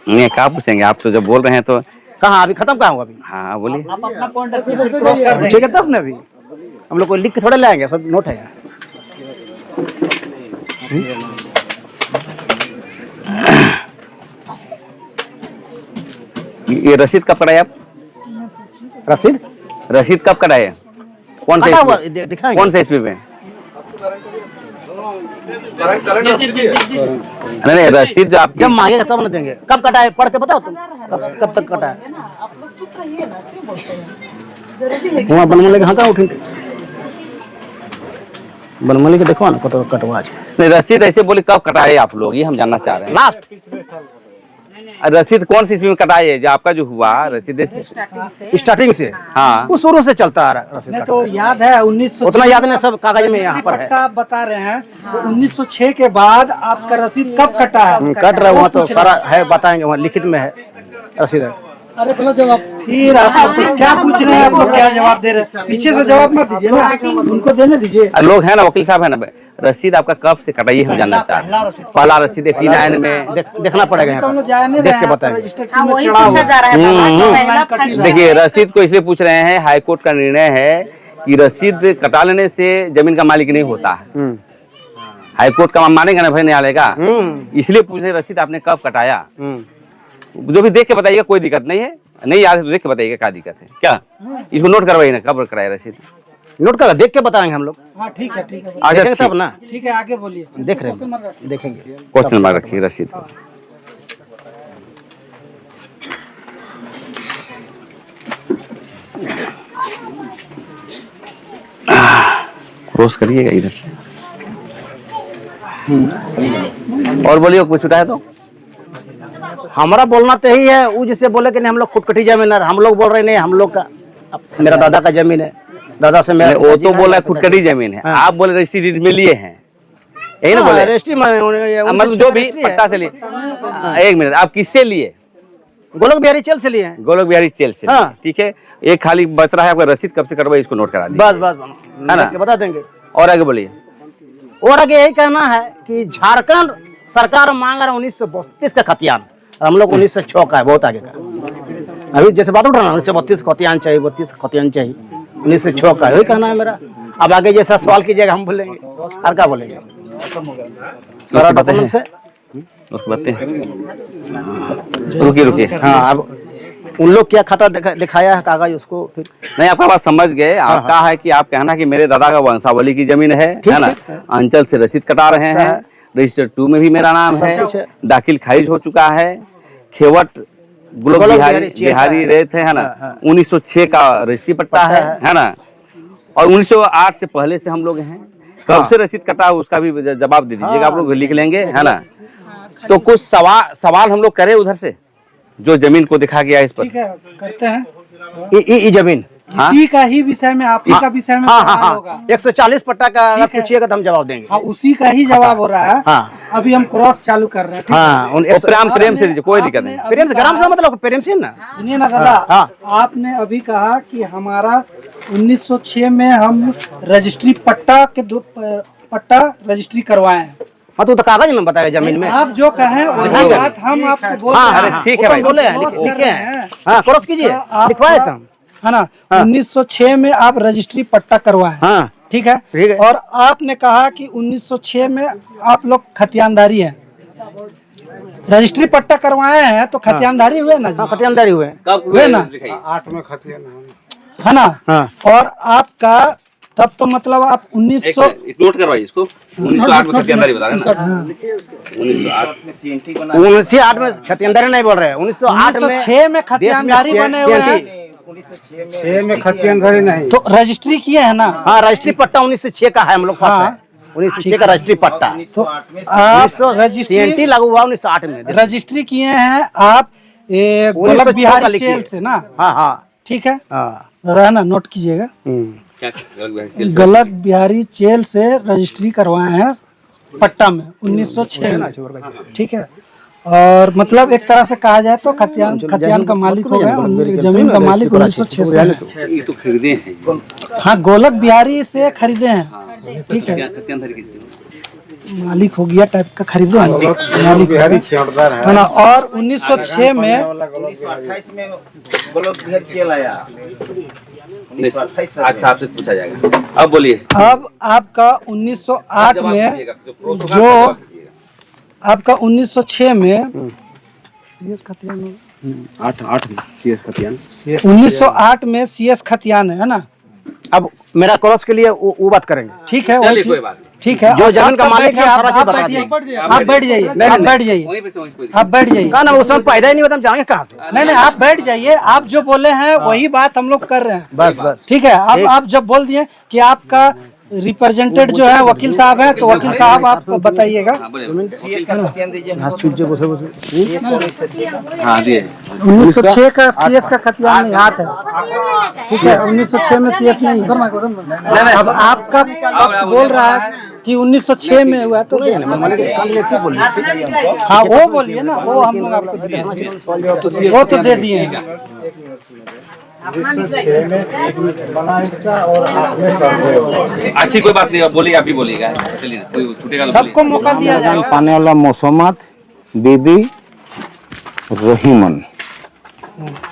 नहीं क्या पूछेंगे, आप तो जब बोल रहे हैं तो। कहाँ अभी खत्म कहाँ हुआ अभी? हाँ बोलिए। पूछिएगा तब ना, अभी हम लोग को लिख के थोड़े लाएंगे, सब नोट है। ये रसीद कब कटाए आप? रसीद कब कटाए? कौन सा कटा हुआ ईस्वी? दिखाएंगे। कौन सा ईस्वी में? नहीं रसीद जो आपकी जब मांगेगा तब ना देंगे। कब कटा है पढ़ के बताओ तुम, कब तक कटा है? वहाँ बनमले के हाथ उठे बनमले के देखो ना कत कटवा नहीं, रसीद ऐसे बोले कब कटाए आप लोग, ये हम जानना चाह रहे हैं। लास्ट रसीद कौन सी इसमें कटाई है जो आपका जो हुआ रसीद स्टार्टिंग से? हाँ, वो शुरू से चलता आ रहा है रसीद। तो याद है 1906 उतना याद नहीं, सब कागज में यहाँ पर है। आप बता रहे हैं तो 1906 के बाद आपका रसीद कब कटा है? कट रहा है वहाँ तो सारा है, बताएंगे वहाँ लिखित में है रसीद है। अरे बोलो जवाब, फिर आप क्या पूछ रहे हैं, आप लोग क्या जवाब दे रहे हैं? पीछे से जवाब मत दीजिए ना, उनको देने दीजिए। लोग हैं ना, वकील साहब है ना, रसीद आपका कब से कटाई हम जानना चाह रहे हैं। पहला रसीद 89 में देखना पड़ेगा यहाँ पर, देख के बताएंगे। देखिए, रसीद को इसलिए पूछ रहे हैं, हाई कोर्ट का निर्णय है कि रसीद कटा लेने से जमीन का मालिक नहीं होता है। हाई कोर्ट का मानेगा ना भाई न्यायालय का, इसलिए पूछे रसीद आपने कब कटाया। जो भी देख के बताइएगा, कोई दिक्कत नहीं है, नहीं याद है तो देख के बताइएगा क्या दिक्कत है। क्या इसको नोट करवाइए ना, कब कराया रसीद, नोट कर देख के बताएंगे हम लोग। हाँ ठीक है, ठीक है, अच्छा तब ना, ठीक है, आगे बोलिए। देख रहे हैं, देखेंगे। क्वेश्चन मार्क रखिए रसीद को। क्रॉस करिएगा इधर से। और बोलिए कुछ उठाए तो। हमारा बोलना तो यही है, वो जिससे बोले कि नहीं हम लोग खुदकटी जमीन है, हम लोग बोल रहे नहीं हम लोग का, मेरा दादा का जमीन है, दादा से मेरा। वो तो बोला खुदकटी जमीन है, आप बोले रजिस्ट्री डीड में लिए हैं, यही ना बोले? रजिस्ट्री मतलब जो भी पट्टा से लिए। एक मिनट, आप किससे लिए? गोलक बिहारी चेल से लिए हैं। गोलक बिहारी चेल से, ठीक है। एक खाली बच रहा है आपका रसीद, कब से कटवाई इसको नोट करा दी, बस बस है ना, बता देंगे। और आगे बोलिए। और आगे यही कहना है कि झारखंड सरकार मांग रहा है 1932 का खतियान, हम लोग 1906 का है, बहुत आगे का। अभी जैसे बात उठ रहा है 1932 खतियान चाहिए, 32 खतियान चाहिए, 1906 का, यही कहना है मेरा। अब आगे जैसा सवाल कीजिएगा हम बोलेंगे, और क्या बोलेंगे, सारा डॉक्यूमेंट से रुकिए रुकिए। हाँ, अब उन लोग क्या खाता दिखाया है कागज, उसको फिर नहीं, आपका बात समझ गए। आपका है कि आप कहना कि मेरे दादा का वंशावली की जमीन है ना, अंचल से रसीद कटा रहे हैं, रजिस्टर 2 में भी मेरा नाम है, दाखिल खारिज हो चुका है, खेवट गोलक बिहारी रेत है ना, 1906 का रजिस्ट्री पट्टा है ना, और 1908 से पहले से हम लोग हैं। कब से रसीद कटा उसका भी जवाब दे दीजिएगा, आप लोग लिख लेंगे, है ना। तो कुछ सवाल हम लोग करें उधर से, जो जमीन को दिखा गया इस पर। ठीक है, करते हैं। ये जमीन इसी का ही विषय में, आप ही का विषय में सवाल होगा। 140 पट्टा का अगर पूछिएगा तो हम जवाब देंगे। हाँ, उसी का ही जवाब हो रहा है। हाँ, अभी हम क्रॉस चालू कर रहे हैं। हाँ, प्रेम से दीजिए, कोई दिक्कत नहीं। प्रेम से, ग्राम से मतलब प्रेम से ना। सुनिए ना दादा, आपने अभी कहा कि हमारा 1906 में हम रजिस्ट्री पट्टा के पट्टा रजिस्ट्री करवाए हैं। हाँ, तो कागज ना बताया जमीन में, आप जो कहें वही बात हम आपको बोल रहे हैं। ठीक है भाई, बोले हैं, लिखे हैं। हाँ, क्रॉस कीजिए, लिखवाए थे हम, है ना। 1906 में आप रजिस्ट्री पट्टा करवाए, हाँ ठीक है। और आपने कहा कि 1906 में आप लोग खतियानदारी हैं, रजिस्ट्री पट्टा करवाए हैं, तो खतियानदारी हुए ना? हाँ, खतियानदारी हुए हुए ना, 8 में खतियान है ना। हाँ। और आपका तब तो मतलब आप 1900 नोट करवाइए इसको, 1908 में खतियानदारी बता रहे हैं ना, 1908 में खतियानदारी नहीं बोल रहे हैं, 1906 में खतियानदारी बने हुए हैं। 6 में खतियानदारी नहीं, तो रजिस्ट्री किए है ना। हाँ, रजिस्ट्री पट्टा 1906 का है हम लोग पास है, 1906 का रजिस्ट्री पट्टा। तो आप रजिस्ट्री लागू हुआ 1908 में, रजिस्ट्री किए हैं आप गोलक बिहारी चेल से ना। हाँ हाँ, ठीक है, हाँ, रहना नोट कीजिएगा। गोलक बिहारी चेल से रजिस्ट्री करवाए हैं पट्टा में 1906 में, ठीक है। और मतलब एक तरह से कहा जाए तो खतियान का मालिक हो गया, जमीन का मालिक 1906 से। ये तो खरीदे हैं। हाँ, गोलक बिहारी से खरीदे हैं, ठीक है। मालिक हो गया टाइप का खरीदे हैं, मालिक बिहारी खेवड़दार है ना। और 1906 में गोलक बिहारी चेल आया, अच्छा आपसे पूछा जाएगा। अब बोलिए। अब आपका 1908 में जो आपका 1906 में सीएस खतियान 8 में सीएस खतियान 1908 में सीएस खतियान है ना। अब मेरा क्रॉस के लिए वो बात करेंगे, ठीक है, कोई बात नहीं। ठीक है, जो जमीन का मालिक है आप सारा चीज बता बैठिए, देंगे। आप बैठ जाइए, आप बैठ जाइए, आप बैठ जाइए। कहा ना उस समय पैदा ही नहीं होता, हम जाएंगे कहाँ से? नहीं नहीं, आप बैठ जाइए, आप जो बोले हैं वही बात हम लोग कर रहे हैं। बस बस ठीक है, अब आप जब बोल दिए कि आपका रिप्रेजेंटेड जो है वकील साहब है, तो वकील साहब आप बताइएगा। हाँ दिए 1906 का CS का खतियान नहीं हाथ है, ठीक है, 1906 में CS नहीं है। अब आपका पक्ष बोल रहा है कि 1906 में हुआ, तो हाँ वो बोलिए ना, वो हम लोग आपको दे देंगे, वो तो दे दिए हैं। अच्छी कोई बात नहीं, अब बोलिए, आप ही बोलिएगा, चलिए कोई छूटेगा सबको मौका दिया जाए। पाने वाला मौसमात बीबी रहीमन,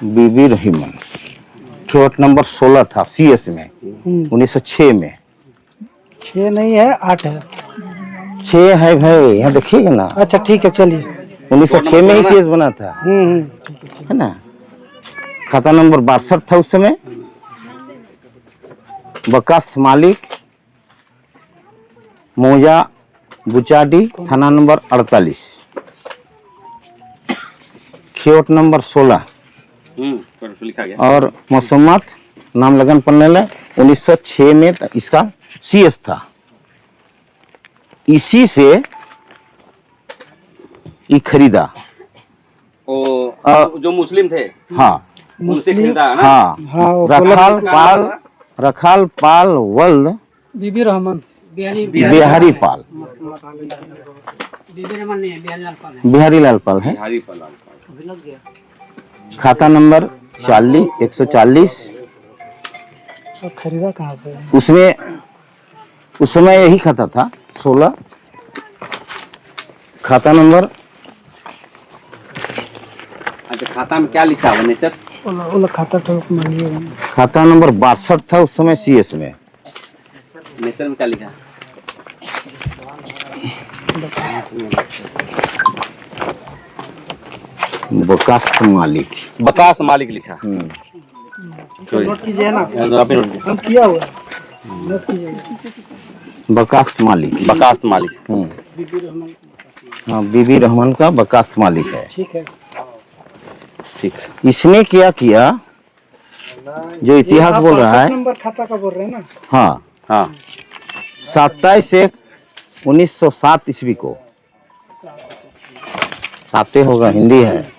बीबी रहीमन, खेवट नंबर 16 था CS में 1906 में। 6 नहीं है, 8 है। 6 है भाई, यहाँ देखिएगा ना। अच्छा ठीक है, चलिए। 1906 में ही CS बना था, है ना। खाता नंबर 62 था उस समय। बकास्त मालिक मौजा बुचाडी, थाना नंबर 48, खेवट नंबर 16 लिखा गया। और मौसमात नाम लगन पन्ने 1906 में इसका CS था। इसी से ये खरीदा। जो मुस्लिम थे, हाँ उनसे खरीदा है ना? हाँ, हाँ, रखाल पाल वल्द बीबी रहमान, बिहारी पाल, बिहारी लाल पाल है। खाता नंबर 40 140। खरीदा कहाँ से? उसमें उस समय यही खाता था 16। खाता नंबर, अच्छा खाता में क्या लिखा हुआ नेचर? ओला खाता तो मानिएगा। खाता नंबर 62 था उस समय CS में। नेचर में क्या लिखा? बकास्त मालिक, बकास मालिक लिखा। नोट कीजिए ना, हम किया हुआ है, नोट कीजिए। बकास्त मालिक, बकास मालिक। हाँ, बीबी रहमान का बकास्त मालिक है। ठीक है, ठीक। इसने क्या किया, जो इतिहास बोल रहा है। नंबर खाता का बोल रहे हैं ना? हाँ हाँ 27/1/1907 ईस्वी को, साते होगा, हिंदी है।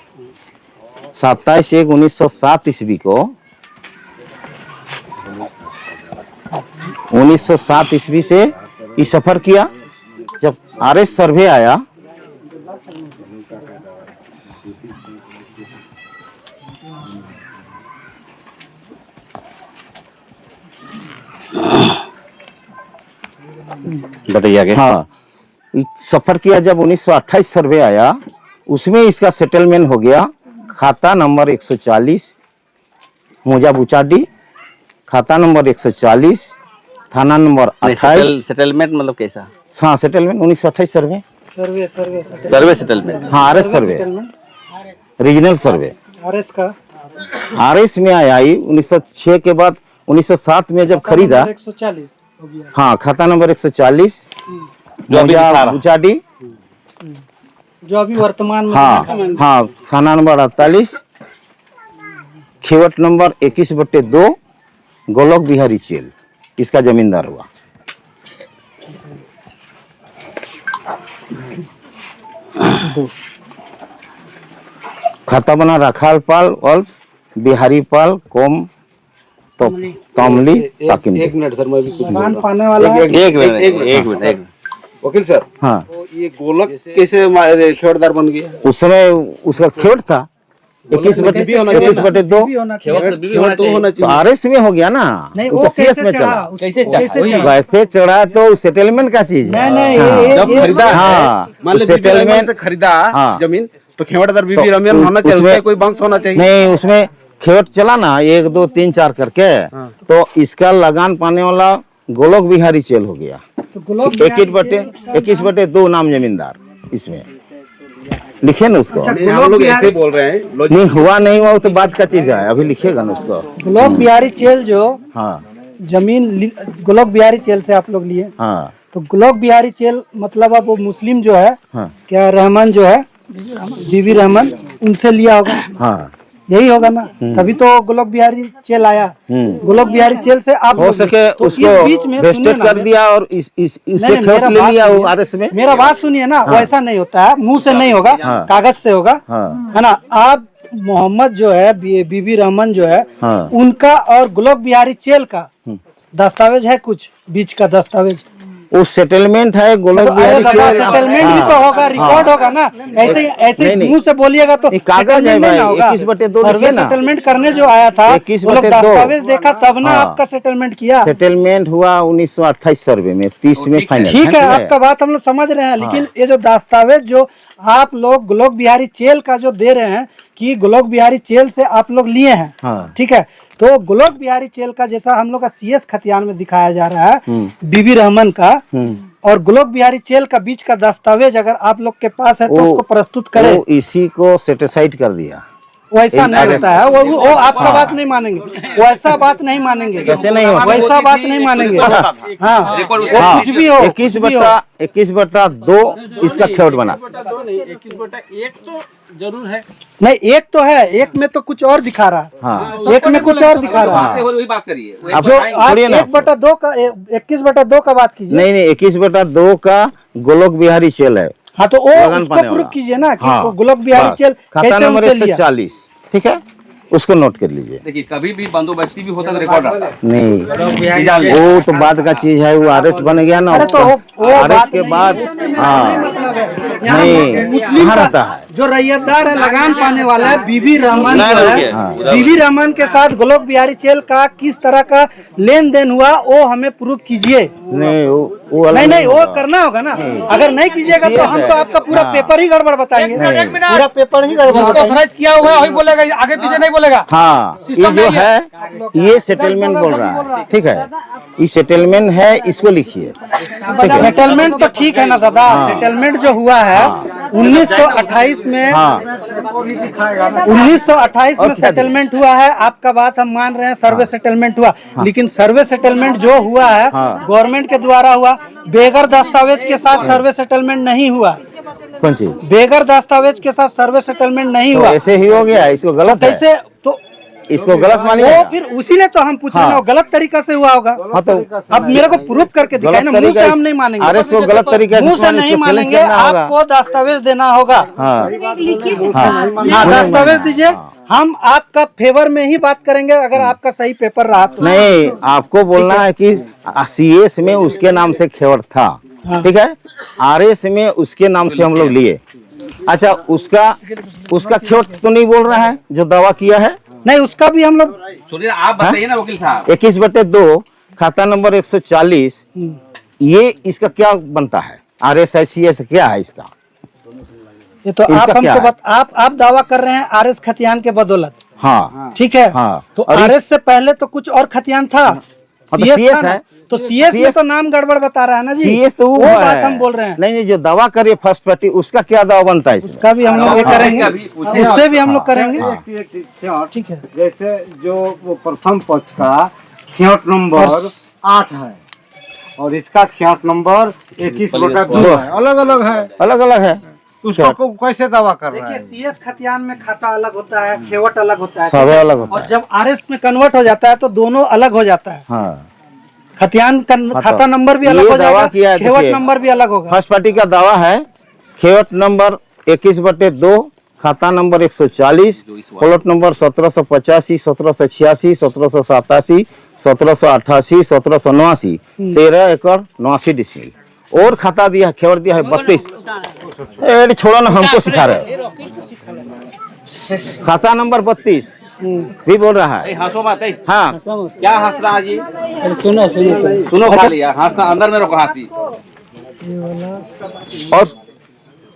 27/1/1907 ईस्वी को, 1907 ईस्वी से ये सफर किया। जब RS सर्वे आया, बताइए आगे। हाँ, सफर किया। जब 1928 सर्वे आया, उसमें इसका सेटलमेंट हो गया। खाता नंबर 140 मौजा बुचाडी, खाता नंबर 140, थाना नंबर 28। सेटलमेंट मतलब कैसा? हाँ, सेटलमेंट 1928 सर्वे, सर्वे सेटलमेंट। हाँ RS सर्वे, रीजनल सर्वे। RS का RS में आया 1906 के बाद। 1907 में जब खरीदा, 140 हो गया। हाँ, खाता नंबर 140 मौजा बुचाडी, जो अभी वर्तमान में। हाँ हाँ, थाना नंबर 48, खेवट नंबर 21/2, गोलोक बिहारी चेल इसका जमींदार हुआ। खाता बना रखाल पाल और बिहारी पाल कोम तो तमली साकिन। एक मिनट सर, मैं भी कुछ मकान पाने वाला है। एक मिनट वकील सर। हाँ, तो ये गोलक कैसे खेवटदार बन गया? उस समय उसका खेवट था 21/2। खेवट तो होना तो RS में हो गया ना। नहीं, तो वो CS कैसे में चढ़ा? चला। कैसे वैसे चढ़ा तो सेटलमेंट का चीज है। नहीं, जब खरीदा, हाँ, मान लो सेटलमेंट से खरीदा हाँ। जमीन, तो खेवटदार बीबी तो रमन होना चाहिए, उसमें- उसका कोई वंश होना चाहिए। नहीं, उसमें खेवट चला ना 1 2 3 4 करके। तो इसका लगान पाने वाला गोलोक बिहारी चेल हो गया। तो गोलोक 21/2 नाम जमींदार इसमें लिखे ना उसको। हम लोग ऐसे बोल रहे हैं, नहीं हुआ नहीं हुआ वो तो बात का चीज है, अभी लिखेगा ना उसको। गोलोक बिहारी चेल जो हाँ जमीन गोलोक बिहारी चेल से आप लोग लिए, हाँ, तो गोलोक बिहारी चेल मतलब अब वो मुस्लिम जो है, हाँ। क्या रहमान जो है, बीबी रहमान, उनसे लिया होगा। हाँ यही होगा ना, तभी तो गोलोक बिहारी चेल आया। गोलोक बिहारी चेल से आप हो सके तो उसको इस बीच में वेस्टेड कर दिया और इससे खेत ले लिया वो आरएस में। मेरा बात सुनिए ना, वैसा नहीं होता है, मुंह से नहीं होगा, कागज से होगा, है ना। आप मोहम्मद जो है, बीबी रहमान जो है, उनका और गोलोक बिहारी चेल का दस्तावेज है, कुछ बीच का दस्तावेज, वो सेटलमेंट है गोलोक बिहारी चेल। सेटलमेंट भी तो होगा, रिकॉर्ड होगा ना। ऐसे मुंह से बोलिएगा तो कागज है भाई, 21/2 सर्वे सेटलमेंट करने जो आया था, 21/2 दस्तावेज देखा तब ना आपका सेटलमेंट किया। सेटलमेंट हुआ 1928 सर्वे में, 30 में फाइनल। ठीक है, आपका बात हम लोग समझ रहे हैं, लेकिन ये जो दस्तावेज जो आप लोग गोलोक बिहारी चेल का जो दे रहे हैं कि गोलोक बिहारी चेल से आप लोग लिए हैं, ठीक है, तो गोलोक बिहारी चेल का जैसा हम लोग का सीएस खतियान में दिखाया जा रहा है बीबी रहमान का, और गोलोक बिहारी चेल का बीच का दस्तावेज अगर आप लोग के पास है तो उसको प्रस्तुत करें। इसी को सेटिसाइड कर दिया। वैसा नहीं होता है, वो आपका बात नहीं मानेंगे, वैसा बात नहीं मानेंगे, कैसे नहीं होता? वैसा बात नहीं मानेंगे। हाँ, कुछ भी हो, 21/2 इसका खेवट बना। 21/1 तो जरूर है, नहीं एक तो है, एक में तो कुछ और दिखा रहा है। हाँ। एक में कुछ और दिखा रहा है। वही बात करिए। अब जो आप 1/2 का 21/2 का बात कीजिए। नहीं 21/2 का गोलोक बिहारी चेल है। हाँ, तो वो उसको प्रूफ कीजिए ना कि गोलोक बिहारी चेल खाता नंबर 140, ठीक है, उसको नोट कर लीजिए। देखिए कभी भी बंदोबस्ती भी होता है रिकॉर्ड आता है। नहीं, वो तो बाद का चीज है, वो आरएस बन गया ना, आरएस के बाद नहीं रहता है। जो रैयतदार है, लगान पाने वाला है, बीबी रहमान जो है, बीबी रहमान के साथ गोलोक बिहारी चेल का किस तरह का लेन देन हुआ वो हमें प्रूफ कीजिए। नहीं वो नहीं वो करना होगा ना। अगर नहीं कीजिएगा तो हम तो आपका पूरा पेपर ही गड़बड़ बताएंगे, पूरा पेपर ही गड़बड़ किया हुआ है वही बोलेगा, आगे पीछे नहीं बोलेगा। हाँ, ये जो है ये सेटलमेंट बोल रहा है, ठीक है, ये सेटलमेंट है, इसको लिखिए। सेटलमेंट तो ठीक है ना दादा, सेटलमेंट जो हुआ है 1928 में, 1928 में सेटलमेंट हुआ है। आपका बात हम मान रहे हैं, सर्वे सेटलमेंट हुआ, लेकिन सर्वे सेटलमेंट जो हुआ है गवर्नमेंट के द्वारा हुआ, बेगर दस्तावेज के साथ सर्वे सेटलमेंट नहीं हुआ। कौन चीज? बेगर दस्तावेज के साथ सर्वे सेटलमेंट नहीं हुआ। ऐसे ही हो गया, इसको गलत है। कैसे? तो इसको गलत मानिए। वो फिर उसी ने तो हम पूछ रहे हैं, गलत तरीका से हुआ होगा। हाँ, तो अब मेरे को प्रूफ करके दिखाए ना, मुंह से हम नहीं मानेंगे। अरे इसको गलत तरीका मुंह से नहीं मानेंगे, आपको दस्तावेज देना होगा। हाँ, दस्तावेज दीजिए, हम आपका फेवर में ही बात करेंगे अगर आपका सही पेपर रहा तो। नहीं, आपको बोलना है कि सीएस में उसके नाम से खेवट था, ठीक है, आरएस में उसके नाम से हम लोग लिए। अच्छा, उसका खेवट तो नहीं बोल रहा है जो दावा किया है? नहीं, उसका भी हम लोग सुनिए, आप बताइए ना वकील साहब। 21/2 खाता नंबर 140, ये इसका क्या बनता है? RSICS क्या है इसका? ये तो आप हमको आप दावा कर रहे हैं आरएस खतियान के बदौलत। हाँ, ठीक है। हाँ, तो आरएस से पहले तो कुछ और खतियान था, सीएस है, तो सीएस में तो नाम गड़बड़ बता रहा है ना जी। सीएस तो वो बात हम बोल रहे हैं। नहीं, जो दावा करिए फर्स्ट पार्टी, उसका क्या दावा बनता है? उसका भी हम लोग करेंगे, उससे भी हम लोग करेंगे। ठीक है, जैसे जो प्रथम पक्ष का खेवट नंबर 8 है और इसका खेवट नंबर 21/2 है, अलग अलग है, उसको कैसे दावा कर रहा है? देखिए, सीएस खतियान में खाता अलग होता है, खेवट अलग होता है, सब अलग होता है। और जब आरएस में कन्वर्ट हो जाता है तो दोनों अलग हो जाता है। हाँ, खतियान का खाता नंबर भी अलग हो जाएगा, खेवट नंबर भी अलग होगा। फर्स्ट पार्टी का दावा है खेवट नंबर 21/2 खाता नंबर 140, प्लॉट नंबर 1785, 1786, 1787, 1788, 1789, 13 एकड़ 89 डिसमिल, और खाता दिया, खेवट दिया है 32। छोड़ो ना, हमको सिखा रहे हो। खाता नंबर 32 भी बोल रहा है। हंसो मत। हाँ, क्या हंस रहा जी? सुनो खाली यार, हंसना अंदर में रखो हंसी।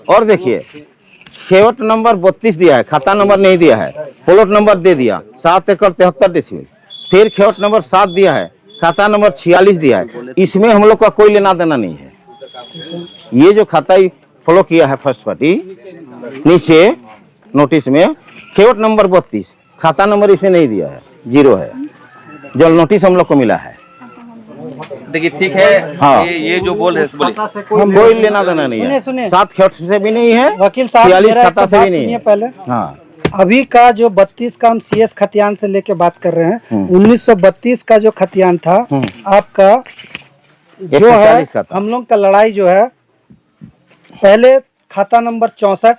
और देखिए, खेवट नंबर 32 दिया है, खाता नंबर नहीं दिया है, प्लॉट नंबर दे दिया 7 एकड़ 73 डिसमिल। फिर खेवट नंबर 7 दिया है, खाता नंबर 46 दिया है। इसमें हम लोग का कोई लेना देना नहीं है। ये जो खाता फॉलो किया है फर्स्ट पार्टी, नीचे नोटिस में खेवट नंबर 32, खाता नंबर इसमें नहीं दिया है, 0 है, जो नोटिस हम लोग को मिला है। देखिए ठीक है। हाँ। ये जो बोल रहे हैं बोलिए। कोई लेना देना नहीं सुनिए, है, सुनिए। 7 खेत से भी नहीं है, वकील साहब 46 मेरा एक खाता से बात भी नहीं सुनिए है। पहले। हाँ अभी का जो 32 का हम CS खतियान से लेके बात कर रहे हैं, 1932 का जो खतियान था आपका जो है 140 का था। हम लोग का लड़ाई जो है पहले खाता नंबर 64,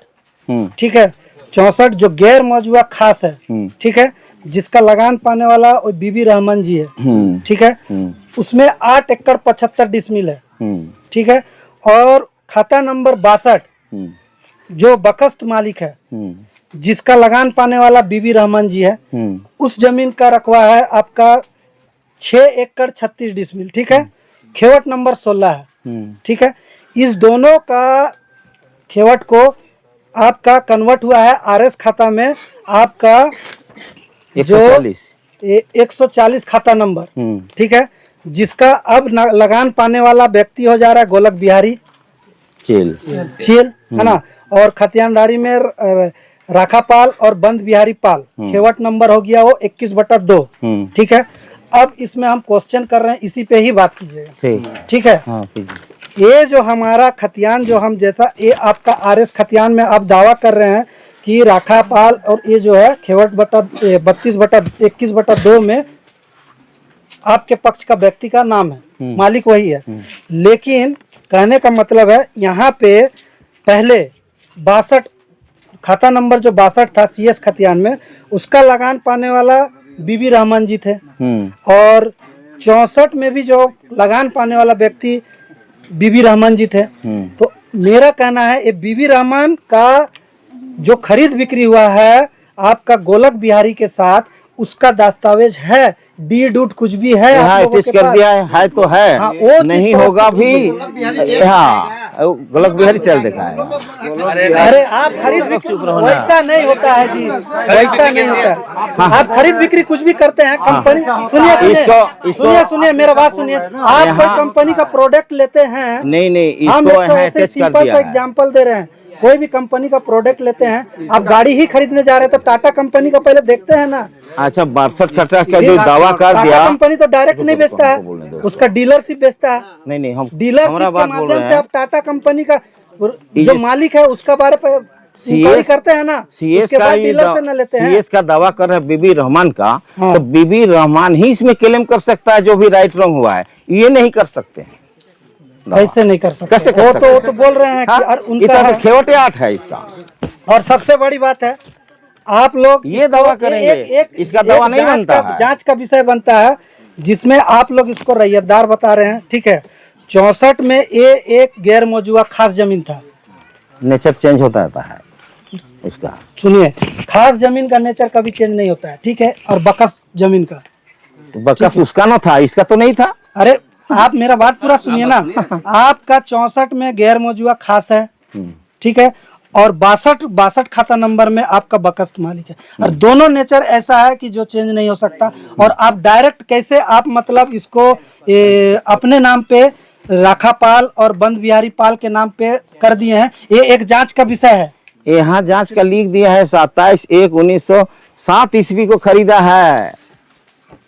ठीक है, 64 जो गैर मौजूदा खास है, ठीक है, जिसका लगान पाने वाला वो बीबी रहमान जी है, ठीक है, उसमें 8 एकड़ 75 डिसमिल है, ठीक है, और खाता नंबर 62 जो बकस्त मालिक है, जिसका लगान पाने वाला बीबी रहमान जी है, उस जमीन का रकबा है आपका 6 एकड़ 36 डिसमिल, ठीक है, खेवट नंबर 16 है, ठीक है। इस दोनों का खेवट को आपका कन्वर्ट हुआ है RS खाता में आपका जो 140 खाता नंबर, ठीक है, जिसका अब लगान पाने वाला व्यक्ति हो जा रहा है गोलक बिहारी चेल है ना, और खतियानदारी में राखापाल और बंद बिहारी पाल, खेवट नंबर हो गया वो 21/2, ठीक है। अब इसमें हम क्वेश्चन कर रहे हैं, इसी पे ही बात कीजिएगा, ठीक है। ये जो हमारा खतियान जो हम जैसा ये आपका RS खतियान में आप दावा कर रहे हैं कि राखापाल और ये जो है खेवट 32/21/2 में आपके पक्ष का व्यक्ति का नाम है, मालिक वही है, लेकिन कहने का मतलब है यहाँ पे पहले 62 खाता नंबर जो 62 था CS खतियान में, उसका लगान पाने वाला बीबी रहमान जी थे, और 64 में भी जो लगान पाने वाला व्यक्ति बीबी रहमान जी थे। तो मेरा कहना है ये बीबी रहमान का जो खरीद बिक्री हुआ है आपका गोलक बिहारी के साथ, उसका दस्तावेज है, डीड उड कुछ भी है, हाँ कर दिया है तो है, हाँ, वो नहीं होगा भी, हाँ गोलक बिहारी चल देखा है। अरे आप खरीद बिक्री वैसा नहीं होता है जी, वैसा नहीं होता है। आप खरीद बिक्री कुछ भी करते हैं कंपनी, सुनिए मेरा बात सुनिए, आप कोई कंपनी का प्रोडक्ट लेते हैं, नहीं हम एक सिंपल सा एग्जाम्पल दे रहे हैं, कोई भी कंपनी का प्रोडक्ट लेते हैं, आप गाड़ी ही खरीदने जा रहे हैं तो टाटा कंपनी का पहले देखते हैं ना। अच्छा 62 कट्टा का जो दावा कर दिया, कंपनी तो डायरेक्ट नहीं बेचता है, उसका डीलरशिप बेचता है। नहीं हम डीलरशिप के माध्यम से आप टाटा कंपनी का जो मालिक है उसका बारे में इंक्वायरी करते हैं ना, उसके बाद डीलर से न लेते हैं। CS का दावा कर रहा है बीबी रहमान का, तो बीबी रहमान ही इसमें क्लेम कर सकता है जो भी राइट रॉन्ग हुआ है, ये नहीं कर सकते हैं। कैसे नहीं कर सकते? कैसे वो तो बोल रहे हैं कि उनका तो खेवटे 8 है इसका। और सबसे बड़ी बात है आप लोग ये दावा करेंगे, इसका दावा नहीं बनता है, जांच का विषय बनता है, जिसमें आप लोग इसको रैयतदार बता रहे हैं, ठीक है। 64 में ये एक गैर मौजूदा खास जमीन था, नेचर चेंज होता रहता है इसका। सुनिए, खास जमीन का नेचर कभी चेंज नहीं होता है, ठीक है, और बकस जमीन का, तो बकस उसका ना था, इसका तो नहीं था। अरे आप मेरा बात पूरा सुनिए ना, आपका 64 में गैर मौजूदा खास है, ठीक है, और 62 खाता नंबर में आपका बकस्त मालिक है, और दोनों नेचर ऐसा है कि जो चेंज नहीं हो सकता। और आप डायरेक्ट कैसे आप मतलब इसको अपने नाम पे राखापाल और बंद बिहारी पाल के नाम पे कर दिए हैं, ये एक जांच का विषय है। यहाँ जांच का लिख दिया है 27/1/1907 ईस्वी को खरीदा है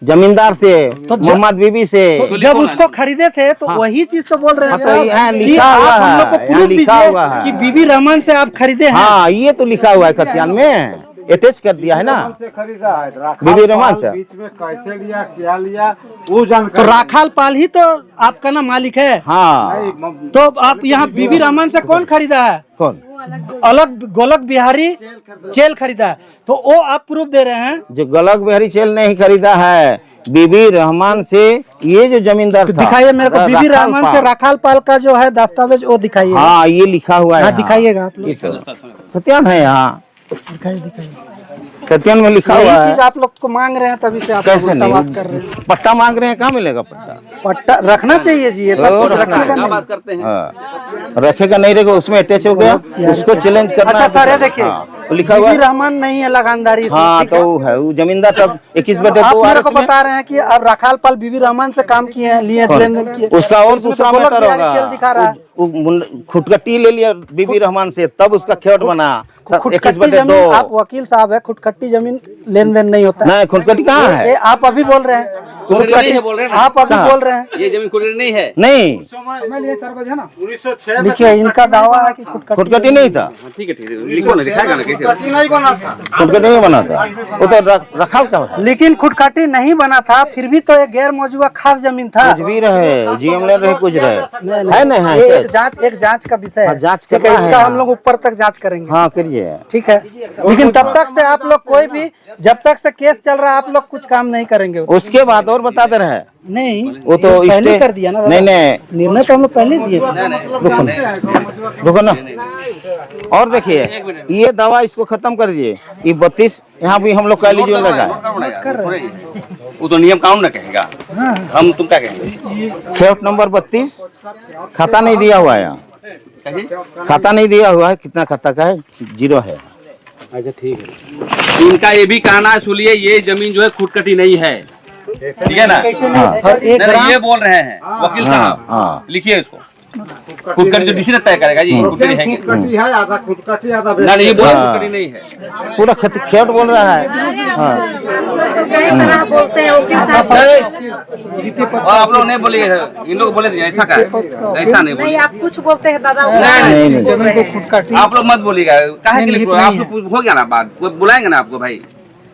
जमींदार से, तो मोहम्मद बीबी से। तो जब उसको खरीदे थे तो वही चीज तो बोल रहे हैं, तो यहाँ लिखा हुआ है, यहाँ लिखा हुआ है कि बीबी रहमान से आप खरीदे हैं। हाँ ये तो लिखा हुआ है खतियान में, अटैच कर दिया है ना, खरीदा है बीबी रहमान से। बीच में कैसे लिया, क्या लिया, वो जानकारी। तो राखाल पाल ही तो आपका ना मालिक है। हाँ तो आप यहाँ बीबी रहमान से कौन खरीदा है? कौन? अलग गोलक बिहारी चेल खरीदा है, तो वो आप प्रूफ दे रहे हैं। जो गोलक बिहारी चेल नहीं खरीदा है, बीबी रहमान से ये जो जमींदार था। दिखाइए मेरे को बीबी रहमान से राखाल पाल का जो है दस्तावेज वो दिखाइए। हाँ ये लिखा हुआ है, दिखाइएगा आप लोग, खतियान है यहाँ, दिखाइए खतियान में लिखा हुआ है। चीज आप लोग को मांग रहे हैं, तभी से आप कैसे नहीं बात कर रहे हैं। पट्टा मांग रहे हैं, कहाँ मिलेगा पट्टा? पट्टा रखना चाहिए जी, ये सब कुछ रखना नहीं। बात करते हैं, रखेगा नहीं रहेगा, उसमें अटैच हो गया, उसको चैलेंज करना। अच्छा सर, ये देखिए लिखा हुआ रहमान नहीं है लगानदारी। हाँ तो है वो जमींदार, तब 21/2 आप मेरे को बता रहे हैं कि अब राखाल पाल बीबी रहमान से काम किए हैं, लिए लेन देन किए, उसका और दूसरा मैटर होगा। दिखा रहा है, खुटकट्टी ले लिया बीबी रहमान से, तब उसका खेवट बना। खुटकट्टी जमीन, आप वकील साहब है, खुटकट्टी जमीन लेन देन नहीं होता है। नहीं खुटकट्टी कहाँ है? आप अभी बोल रहे हैं खुदकटी नहीं है बोल रहे हैं ना? आप अभी कहाँ? बोल रहे हैं ये जमीन खुदकटी नहीं है। नहीं, समय लिए 4 बजे ना 1906 में देखिए इनका दावा है कि खुदकटी नहीं था, हाँ, ठीक है लिखो ना, दिखाएगा ना कैसे। खुदकटी नहीं बना था। खुदकटी नहीं बना था, वो तो रखाल का था। लेकिन खुदकाटी नहीं बना था, फिर भी तो एक गैर मौजूदा खास जमीन था। कुछ भी रहे, जीएम ले रहे, कुछ रहे, है ना? है ये एक जांच का विषय हाँ, है। जांच ठीक है, करना है। इसका हम लोग ऊपर तक जांच करेंगे। हाँ करिए। ठीक है, लेकिन तब तक से आप लोग कोई भी, जब तक से केस चल रहा है आप लोग कुछ काम नहीं करेंगे। उसके बाद और बता दे रहे हैं, नहीं वो तो पहले इसके- कर दिया ना। नहीं नहीं, निर्णय तो हम लोग पहले दिए थे। रुको ना। और देखिए ये दवा इसको खत्म कर दीजिए। ये 32 यहाँ भी हम लोग का एलिजिबल लगा है। वो तो नियम कानून ना कहेगा, हम तुम क्या कहेंगे? खेत नंबर 32 खाता नहीं दिया हुआ है यहाँ, कैसे? खाता नहीं दिया हुआ है। कितना खाता का है? 0 है। अच्छा ठीक है। इनका ये भी कहना है, सुनिए, ये जमीन जो है खुदकटी नहीं है, ठीक है ना? हाँ नहीं, ये बोल रहे हैं वकील साहब, हाँ। लिखिए इसको। खुदकटी जो डिसीजन तय करेगा जी, खुदकटी है कि खुदकटी है, आधा खुदकटी आधा ना? नहीं, ये बोल हाँ। खुदकटी नहीं है। पूरा खेत बोल रहा है। हाँ और आप लोग नहीं बोलिए, इन लोग बोले थे ऐसा का है, ऐसा नहीं बोलिए। आप कुछ बोलते हैं दादा, नहीं नहीं, आप लोग मत बोलिएगा, काहे के लिए? आप लोग हो गया ना बात, कोई बुलाएंगे ना आपको भाई।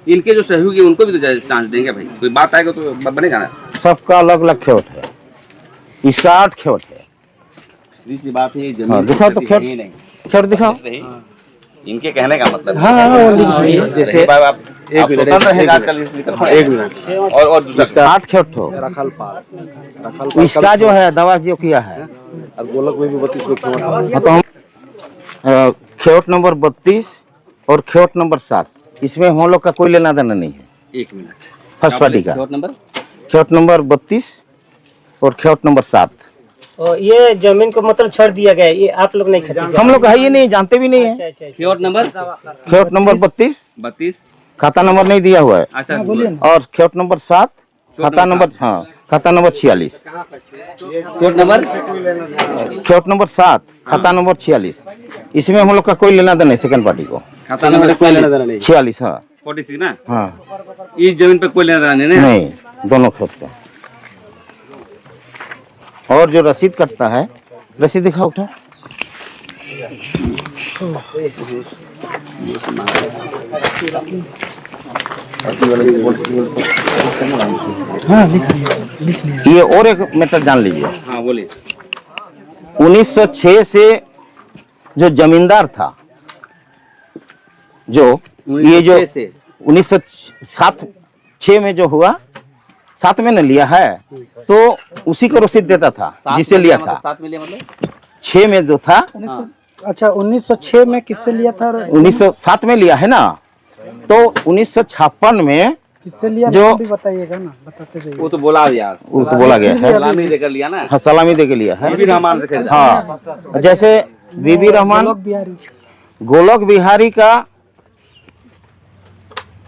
इनके जो सहयोगी उनको भी तो चांस देंगे भाई, कोई बात आएगा तो बनेगा ना। सबका अलग अलग खेत है, इसका 8 खेत है। सीधी सी बात है, ये हाँ, जमीन दिखाओ तो खुदकटी है ही नहीं। खेत दिखाओ। सही, इनके कहने का मतलब जैसे आप स्वतंत्र हैं आजकल, एक मिनट और 8 खेत हो। रखल पाल इसका जो है दवा जो किया है, और गोलक में भी 32 को हाँ, तो हम खेत नंबर 32 और खेत नंबर 7 इसमें हम लोग का कोई लेना देना नहीं है। एक मिनट, फर्स्ट पार्टी का नंबर खेत नंबर 32 और खेत नंबर 7 और ये जमीन को मतलब छोड़ दिया गया है, ये आप लोग नहीं खरीदते? हम लोग है ही नहीं, जानते भी नहीं है। खेत नंबर खेत नंबर 32 खाता नंबर नहीं दिया हुआ है। अच्छा और खेत नंबर 7 खाता नंबर, हाँ खाता नंबर 46। खेत नंबर 7 खाता नंबर 46, इसमें हम लोग का कोई लेना देना नहीं। सेकंड पार्टी को खाता नंबर 46। हाँ 46 ना? हाँ इस जमीन पे कोई लेना देना नहीं ना? नहीं, दोनों खेत का। और जो रसीद कटता है, रसीद दिखा उठा। ये और एक मैटर जान लीजिए। हाँ बोलिए। 1906 से जो जमींदार था, जो ये जो 1907 में जो हुआ, 7 में न लिया है, तो उसी को रसीद देता था जिसे लिया था। 7 में लिया मतलब 6 में जो था, अच्छा 1906 में किससे लिया था? 1907 में लिया है ना, तो 1956 में किससे लिया जो- भी बताइएगा ना, बताते जाइए। वो तो बोला यार, वो तो बोला गया है। सलामी देकर लिया ना, हाँ, सलामी दे के लिया है। बीबी रहमान से खरीदा। हाँ, जैसे बीबी रहमान गोलक बिहारी का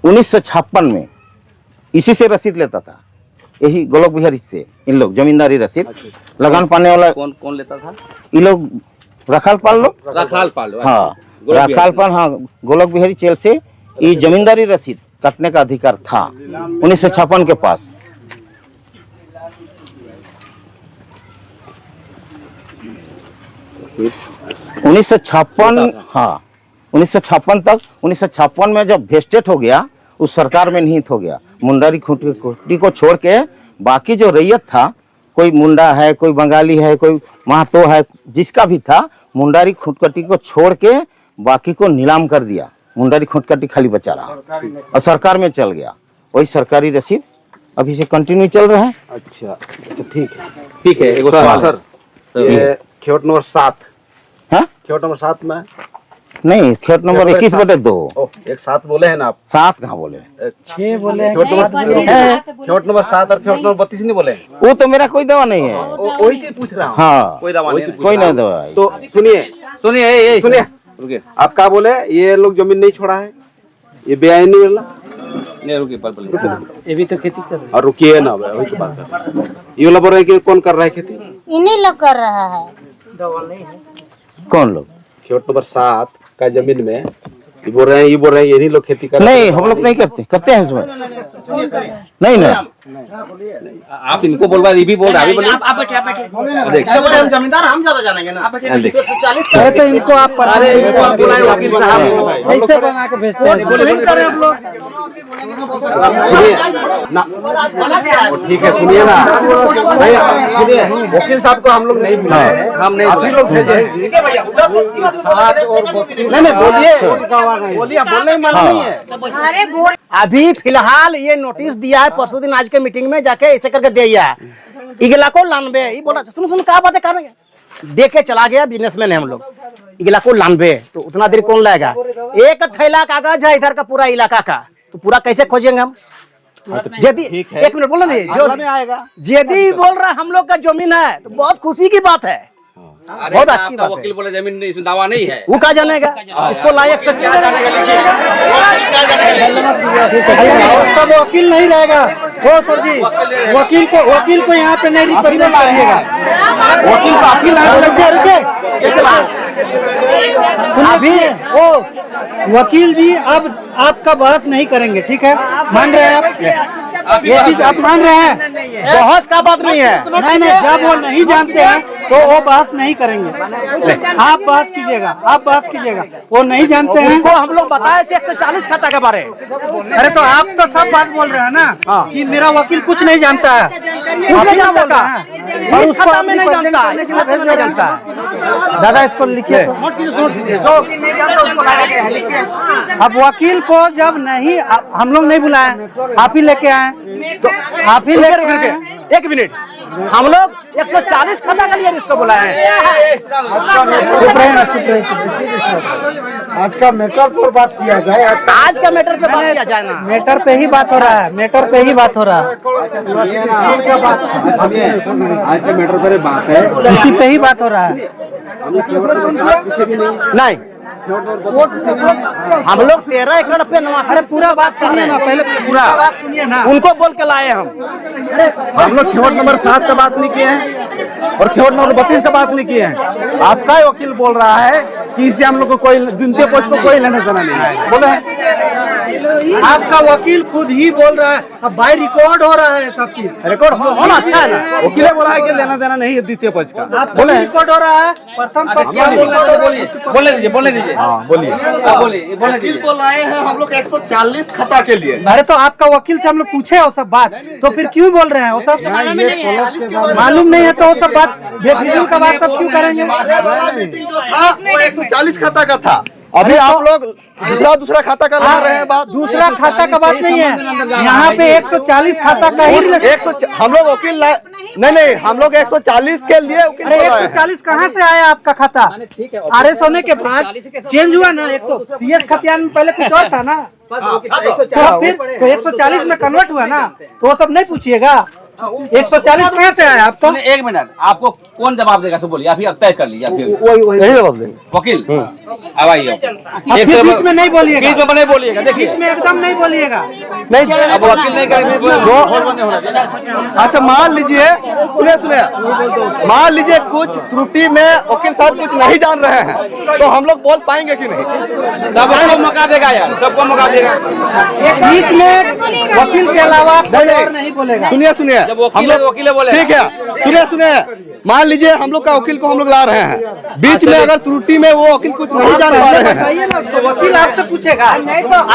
1956 में इसी से रसीद लेता था, यही गोलक बिहारी से इन लोग जमींदारी रसीद लगान पाने वाला। कौन कौन लेता था? ये लोग रखाल पाल लोग। रखाल पाल, हाँ रखाल पाल, हाँ गोलक बिहारी चेल से ये जमींदारी रसीद काटने का अधिकार था 1956 के पास। उन्नीस सौ छप्पन, हाँ 1956 तक। 1956 में जब वेस्टेट हो गया, उस सरकार में निहित हो गया। मुंडारी खुंटी को छोड़ के बाकी जो रैयत था, कोई मुंडा है, कोई बंगाली है, कोई महतो है, जिसका भी था, मुंडारी खुटकटी को छोड़ के बाकी को नीलाम कर दिया। मुंडारी खुटकटी खाली बचा रहा और सरकार में चल गया। वही सरकारी रसीद अभी से कंटिन्यू चल रहा है। अच्छा ठीक है। ठीक है। एक सवाल सर, ये खेत नंबर 7, हाँ खेत नंबर 7 में नहीं, खेत नंबर 21/2। एक 7 बोले हैं ना आप? 7 कहाँ बोले? 6 बोले हैं। खेत नंबर 7 और खेत नंबर 32 नहीं बोले? वो तो मेरा कोई दवा नहीं है। वही चीज पूछ रहा हूँ। हाँ कोई दवा नहीं है। कोई नहीं दवा है। तो सुनिए सुनिए, सुनिए, रुकिए, आप क्या बोले? ये लोग जमीन नहीं छोड़ा है, ये बेआईन नहीं मिला। नहीं रुकिए, ये भी तो खेती कर रहे हैं। और रुकिए ना, वही तो बात है। ये वाला बोल रहे हैं कि कौन कर रहा है खेती? इन्हीं लोग कर रहा है। कौन लोग? खेत नंबर 7 का जमीन में ये बोल रहे हैं, यही लोग खेती कर रहे हैं। नहीं, हम लोग नहीं करते। करते हैं इसमें? नहीं ना। आप इनको बोल रहे, ये भी बोल रहा है, आप बैठे हम जमींदार, हम ज्यादा जानेंगे ना। 140 अरे तो इनको आप अरे इनको आप बुलाए वकील साहब, कैसे बना के भेजते हैं? ठीक है, सुनिए ना भाई, सुनिए, वकील साहब को हम लोग नहीं बुलाए हैं, हम नहीं आप ही लोग भेजे हैं। नहीं बोलिए, बोलने में मालूम नहीं है। अभी फिलहाल ये नोटिस दिया है, परसों दिन आज के मीटिंग में जाके ऐसे करके दिया है। इगला को लानबे, ये बोला सुन क्या बातें कर रहे हैं, दे के चला गया, बिजनेसमैन है हम लोग। इगला को लानबे तो उतना देर कौन लाएगा? एक थैला कागज है इधर का पूरा इलाका का, तो पूरा कैसे खोजेंगे हम? यदि एक मिनट बोलना दीजिए, जो में आएगा यदि बोल रहा हम लोग का जमीन है तो बहुत खुशी की बात है, बहुत अच्छी बात है। वकील बोले जमीन नहीं, इसमें दावा नहीं है, वो कहा जानेगा, इसको लायक सच्ची तब वकील नहीं रहेगा। हो सर जी, वकील को यहाँ पे नहीं रिप्रेजेंट करिएगा। वकील काफी अभी ओ वकील जी अब आपका बहस नहीं करेंगे, ठीक है? मान रहे हैं आप? ये चीज आप मान रहे हैं? बहस का बात नहीं है। नहीं, जब वो नहीं जानते हैं तो वो बहस नहीं करेंगे। आप बहस कीजिएगा, आप बहस कीजिएगा। वो नहीं जानते हैं, उसको हम लोग बताए थे 140 खाता के बारे। अरे तो आप तो सब बात बोल रहे हैं ना कि मेरा वकील कुछ नहीं जानता है, कुछ नहीं जानता है, और उसको खाता में नहीं जानता, इसमें भेज नहीं जानता। दादा इसको लिखिए। अब वकील को जब नहीं हम लोग नहीं बुलाए, आप ही लेके आए, तो आप ही लेके आए। एक मिनट, हम लोग 140 खाता का लिए इसको बुलाए हैं। आज का मैटर पर बात किया जाए, आज का मैटर पे बात किया जाए ना। मैटर पे ही बात हो रहा है, मैटर पे ही बात हो रहा है, आज के मैटर पर बात है, इसी पे ही बात हो रहा है। नहीं, हम लोग 13 एकड़ पे नवासी। अरे पूरा बात सुनिए ना, पहले पूरा बात सुनिए ना। उनको बोल के लाए हम लोग खेवट नंबर 7 का बात नहीं किए हैं और खेवट नंबर 32 का बात नहीं किए हैं। आपका ही वकील बोल रहा है कि इससे हम लोग को कोई द्वितीय पक्ष को कोई लेना देना नहीं है, बोले हैं। आपका वकील खुद ही बोल रहा है, अब बाय रिकॉर्ड हो रहा है, सब चीज रिकॉर्ड होना अच्छा है ना। वकील बोला है कि लेना देना नहीं है द्वितीय पक्ष का, आप बोले रिकॉर्ड हो रहा है। प्रथम पक्ष बोलने दीजिए, बोलने दीजिए। हाँ बोलिए, वकील को लाए हैं हम लोग 140 खाता के लिए। अरे तो आपका वकील से हम लोग पूछे वो सब बात, तो फिर क्यों बोल रहे हैं वो सब? मालूम नहीं है तो वो सब बात बेफिजूल का बात सब क्यों करेंगे? वो 140 खाता का था, अभी आप लोग दूसरा खाता का ला रहे हैं बात। दूसरा खाता का बात नहीं है, यहाँ पे 140 खाता का ही। हम लोग वकील नहीं, हम लोग 140 के लिए। अरे 140 कहाँ से आया आपका खाता? RS होने के बाद चेंज हुआ ना, 100 CS खतियान में पहले कुछ और था ना, तो फिर तो 140 में कन्वर्ट हुआ ना, तो वो सब नहीं पूछिएगा। 140 कहाँ से आया आपका? एक मिनट, आपको कौन जवाब देगा? सो बोलिए, अभी अब तय कर लीजिए। वही जवाब देंगे वकील अब आइए, बीच में नहीं बोलिएगा, बीच में नहीं बोलिएगा, देखिए बीच में एकदम नहीं बोलिएगा। नहीं, अब वकील नहीं करेंगे अच्छा मान लीजिए, सुनिए, मान लीजिए कुछ त्रुटि में वकील साहब कुछ नहीं जान रहे हैं, तो हम लोग बोल पाएंगे कि नहीं? सबको मौका देगा यार, सबको मौका देगा। बीच में वकील के अलावा कोई और नहीं बोलेगा। सुनिए, वकील बोले, ठीक है, सुनिए, मान लीजिए हम लोग का वकील को हम लोग ला रहे हैं, बीच में अगर त्रुटि में वो वकील कुछ नहीं जान पा रहे हैं, बताइए ना उसको, वकील आपसे पूछेगा,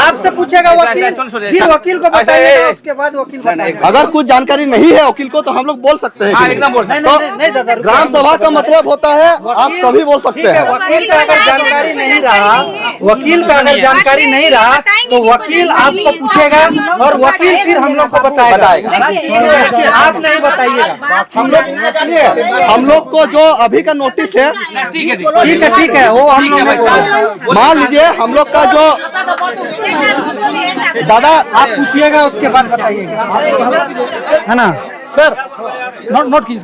आपसे पूछेगा वकील, फिर वकील को बताइएगा, उसके बाद वकील बताएगा। अगर कुछ जानकारी नहीं है वकील को तो हम लोग बोल सकते हैं कि एकदम बोल। नहीं दादा, ग्राम सभा का मतलब होता है आप सभी बोल सकते हैं। वकील का अगर जानकारी नहीं रहा, वकील का अगर जानकारी नहीं रहा तो वकील आपको पूछेगा और वकील फिर हम लोग को बताएगा, आप नहीं बताइएगा। हम लोग को जो अभी का नोटिस है, ठीक है, वो हम लोग नहीं बोलेंगे। मान लीजिए हम लोग का जो दादा, आप पूछिएगा उसके बाद बताइएगा, है ना सर? नोट कीजिए,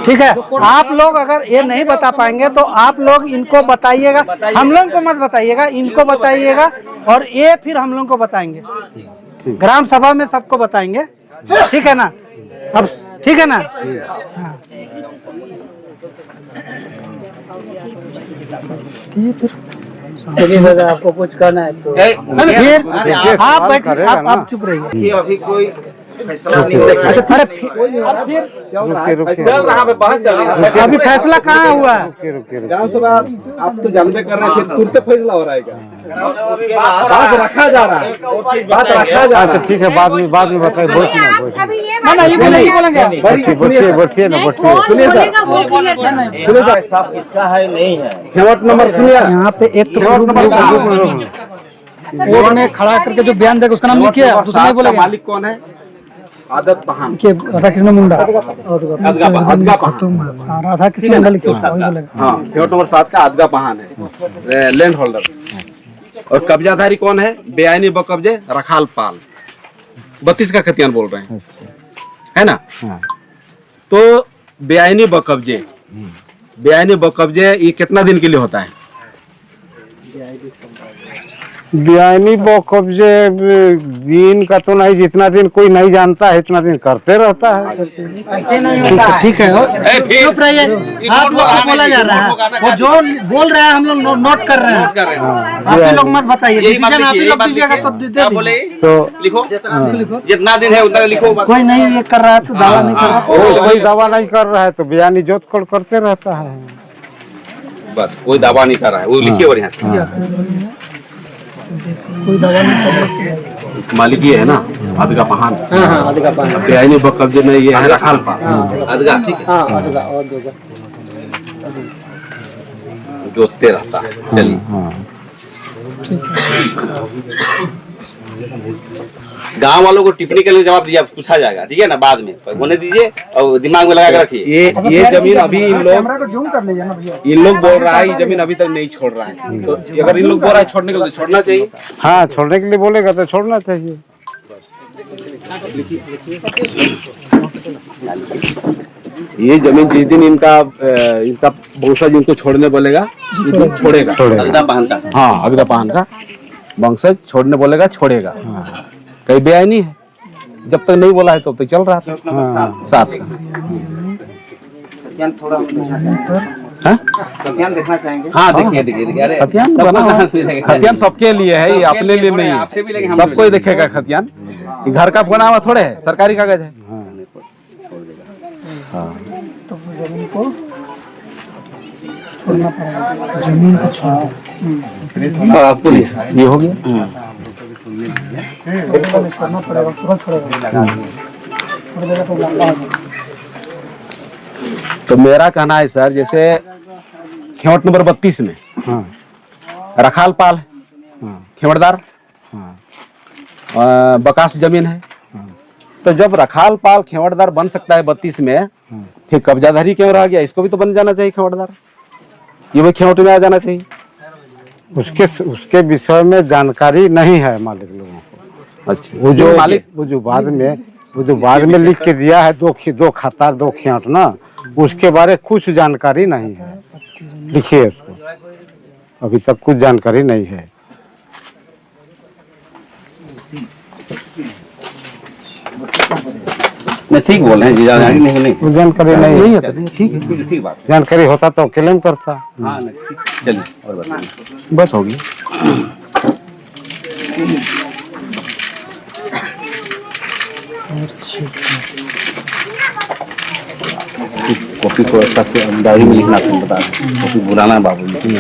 ठीक है। आप लोग अगर ये नहीं बता पाएंगे तो आप लोग इनको बताइएगा, हम लोग को मत बताइएगा, इनको बताइएगा, और ये फिर हम लोग को बताएंगे, ग्राम सभा में सबको बताएंगे, ठीक है ना? अब ठीक है ना? हाँ। ये फिर चलिए दादा, आपको कुछ करना है तो फिर आप बैठ, आप चुप रहिए। अभी कोई फैसला नहीं अच्छा अरे चल रहा है, बहस चल रही है। अभी फैसला कहाँ हुआ है? ग्राम सभा आप तो जानबे कर रहे हैं, फिर तुरंत फैसला हो रहा है क्या? बात रखा जा रहा है, बात रखा जा रहा है। ठीक है, बाद में बताइए। अभी ये ना ये बोलेंगे बैठिए ना, बैठिए। सुनिए सर, साहब किसका है नहीं है। खेवट नंबर सुनिए। यहाँ पे एक कोर्ट में खड़ा करके जो बयान देगा उसका नाम लिखिए, दूसरा नहीं बोलेगा। मालिक कौन है? आदत पहान, राधा कृष्ण मुंडा, अदगा पहान, राधा कृष्ण मुंडा लिखिए, वही बोलेगा। हाँ, खेवट नंबर 7 का अदगा पहान है लैंड होल्डर। और कब्जाधारी कौन है? बेआईनी बकब्जे रखाल पाल, 32 का खतियान बोल रहे हैं, है ना? तो बेआईनी बकब्जे ये कितना दिन के लिए होता है? बेआईनी कब्जे दिन का तो नहीं, जितना दिन कोई नहीं जानता है इतना दिन करते रहता है। ऐसे नहीं होता है। ठीक है, चुप रहिए। आप लोग को बोला जा रहा है, वो जो बोल रहे हैं हम लोग नोट कर रहे हैं। आप ही लोग मत बताइए, डिसीजन आप ही लोग दीजिएगा तो दे दीजिए। तो लिखो, जितना दिन है उतना लिखो। कोई नहीं ये कर रहा है तो दावा नहीं कर रहा। कोई दावा नहीं कर रहा है तो बयानी जोत कर करते रहता है। बस कोई दावा नहीं कर रहा है, वो लिखिए बढ़िया से। कोई दावा नहीं कर रहा। मालिक ये है ना, अदगा पहान। बेआईनी बकब्जे में ये है रखाल पाल, अदगा, ठीक है, जोतते रहता है। चलिए, गांव वालों को टिप्पणी के लिए जवाब दिया, पूछा जाएगा, ठीक है ना? बाद में होने दीजिए और दिमाग में लगा के रखिए। ये जमीन अभी इन लोग बोल रहा है, ये जमीन अभी तक नहीं छोड़ रहा है। तो अगर इन लोग बोल रहा है छोड़ने के लिए, तो छोड़ना चाहिए। हाँ, छोड़ने के लिए बोलेगा तो छोड़ना चाहिए। ये जमीन जिस दिन इनका वंशज इनको छोड़ने बोलेगा, छोड़ेगा। अगदा पहन का, हाँ, अगदा पहान का वंशज छोड़ने बोलेगा, छोड़ेगा। कई बेआईनी है, जब तक नहीं बोला है तब तक चल रहा था। साथ का देखना चाहेंगे। हाँ, देखिए। अरे खतियान सबके लिए है, ये अपने लिए नहीं है, सबको ही देखेगा खतियान। ये घर का बना हुआ थोड़े है, सरकारी कागज है। तो जमीन को छोड़ना पड़ेगा, जमीन को छोड़ ये हो गया। छोड़ना पड़ेगा, तुरंत छोड़ेगा। तो मेरा कहना है सर, जैसे खेवट नंबर 32 में रखाल पाल है, खेवटदार, बकास जमीन है। तो जब रखाल पाल खेवटदार बन सकता है 32 में, फिर कब्जाधारी क्यों रह गया? इसको भी तो बन जाना चाहिए खेवटदार, ये भी खेवट में आ जाना चाहिए। उसके विषय में जानकारी नहीं है मालिक लोगों को। अच्छा, वो जो बाद में लिख के दिया है, दो खाता 2 खेवट ना, उसके बारे कुछ जानकारी नहीं है। लिखिए उसको, अभी तक कुछ जानकारी नहीं है। ठीक बोल रहे हैं जी, जानकारी नहीं जानकारी नहीं है। ठीक है, ठीक बात। जानकारी होता तो क्लेम करता। हाँ, चलिए और बताइए। बस होगी। कॉपी को अच्छा से डायरी में लिखना तुम बता दें, कॉपी बुलाना बाबू जी।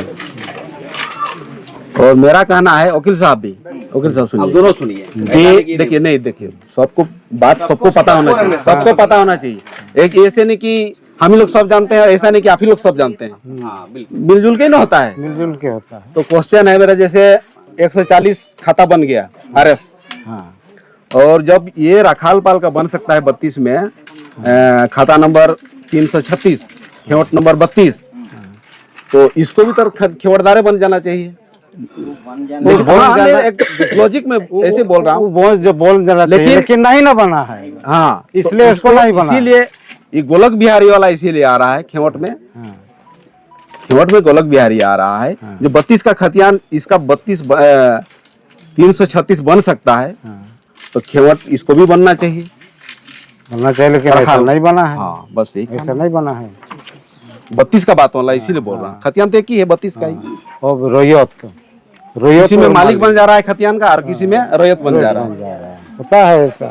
और मेरा कहना है, वकील साहब भी, वकील साहब सुनिए, दोनों सुनिए। देखिए नहीं, देखिए सबको पता होना चाहिए, सबको पता होना चाहिए। एक ऐसे नहीं कि हम ही लोग सब जानते हैं, ऐसा नहीं कि आप ही लोग सब जानते हैं। हाँ, बिल्कुल मिलजुल के ना होता है। मिलजुल के होता है। तो क्वेश्चन है मेरा, जैसे 140 खाता बन गया RS, और जब ये रखाल पाल का बन सकता है 32 में, खाता नंबर 336, खेवट नंबर 32, तो इसको भी तो खेवटदारे बन जाना चाहिए। लॉजिक में ऐसे बोल रहा हूँ, जो बोल जाना चाहिए, लेकिन नहीं ना बना है। हाँ, इसलिए इसको नहीं बना। इसीलिए ये गोलक बिहारी वाला इसीलिए आ रहा है खेवट में। खेवट में गोलक बिहारी आ रहा है, जो 32 का खतियान इसका 336 बन सकता है, तो खेवट इसको भी बनना चाहिए। लेकिन ऐसा नहीं बना है। हाँ, बस ऐसा नहीं बना है। 32 का बात वाला इसीलिए बोल रहा हूँ। खतियान तो एक ही है, 32 का ही। और रोयत किसी में मालिक बन जा रहा है खतियान का और किसी में रैयत बन जा रहा है। होता है ऐसा।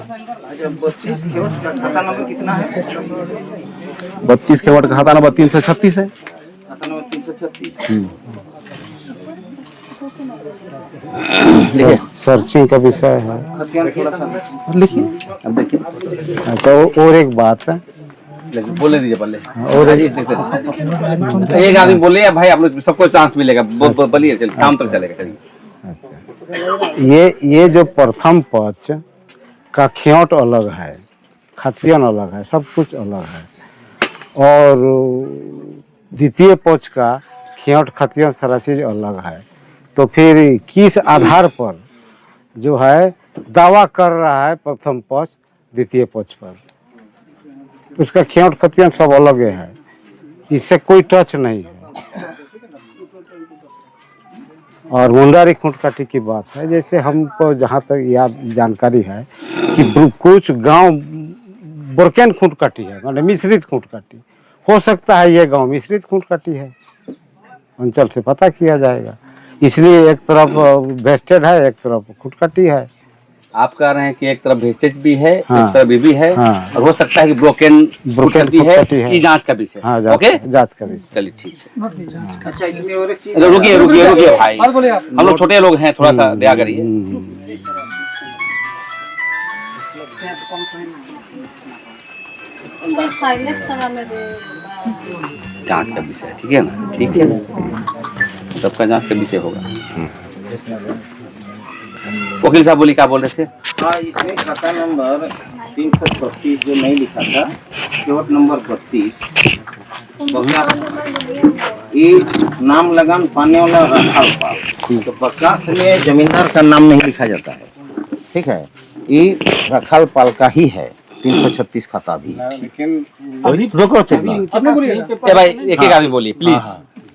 32 खेवट का खाता नंबर 336 है। देखिए सर्चिंग का विषय है। लिखिए अब देखिए। तो और एक बात है, बोले दीजिए पहले। और एक आदमी बोले या भाई आप लोग सबको चांस मिलेगा, बोलिए चलिए शाम तक चलेगा। चलिए ये जो प्रथम पक्ष का खेवट अलग है, खतियन अलग है, सब कुछ अलग है, और द्वितीय पक्ष का खेवट खतियन सारा चीज अलग है। तो फिर किस आधार पर जो है दावा कर रहा है प्रथम पक्ष द्वितीय पक्ष पर? उसका खेवट खतियन सब अलग है, इससे कोई टच नहीं है। और मुंडारी खूंट काटी की बात है, जैसे हमको जहाँ तक याद जानकारी है कि कुछ गांव बोरकेन खूंट काटी है, मतलब मिश्रित खूंट काटी हो सकता है। ये गांव मिश्रित खूंट काटी है, अंचल से पता किया जाएगा। इसलिए एक तरफ वेस्टेड है, एक तरफ खूंट काटी है। आप कह रहे हैं कि एक तरफ वेस्टेज भी है, हाँ, एक तरफ भी है, हाँ, और हो सकता है कि ब्रोकन है। ये जांच का विषय। हाँ, ओके, जांच का विषय। चलिए ठीक है। अच्छा इसमें और एक चीज, रुकिए भाई, हम लोग छोटे लोग हैं, थोड़ा सा दया करिए। जांच का विषय ठीक है ना, ठीक है, सबका जांच का विषय होगा। वकील साहब बोली, क्या बोल रहे थे? हाँ, इसमें खाता नंबर 336 जो नहीं लिखा था, खेवट नंबर 32, ये नाम लगान पाने वाला रखाल पाल। तो बकास्त में जमींदार का नाम नहीं लिखा जाता है, ठीक है, ये रखाल पाल का ही है। 336 खाता भी। रुको भाई, एक आदमी बोलिए प्लीज।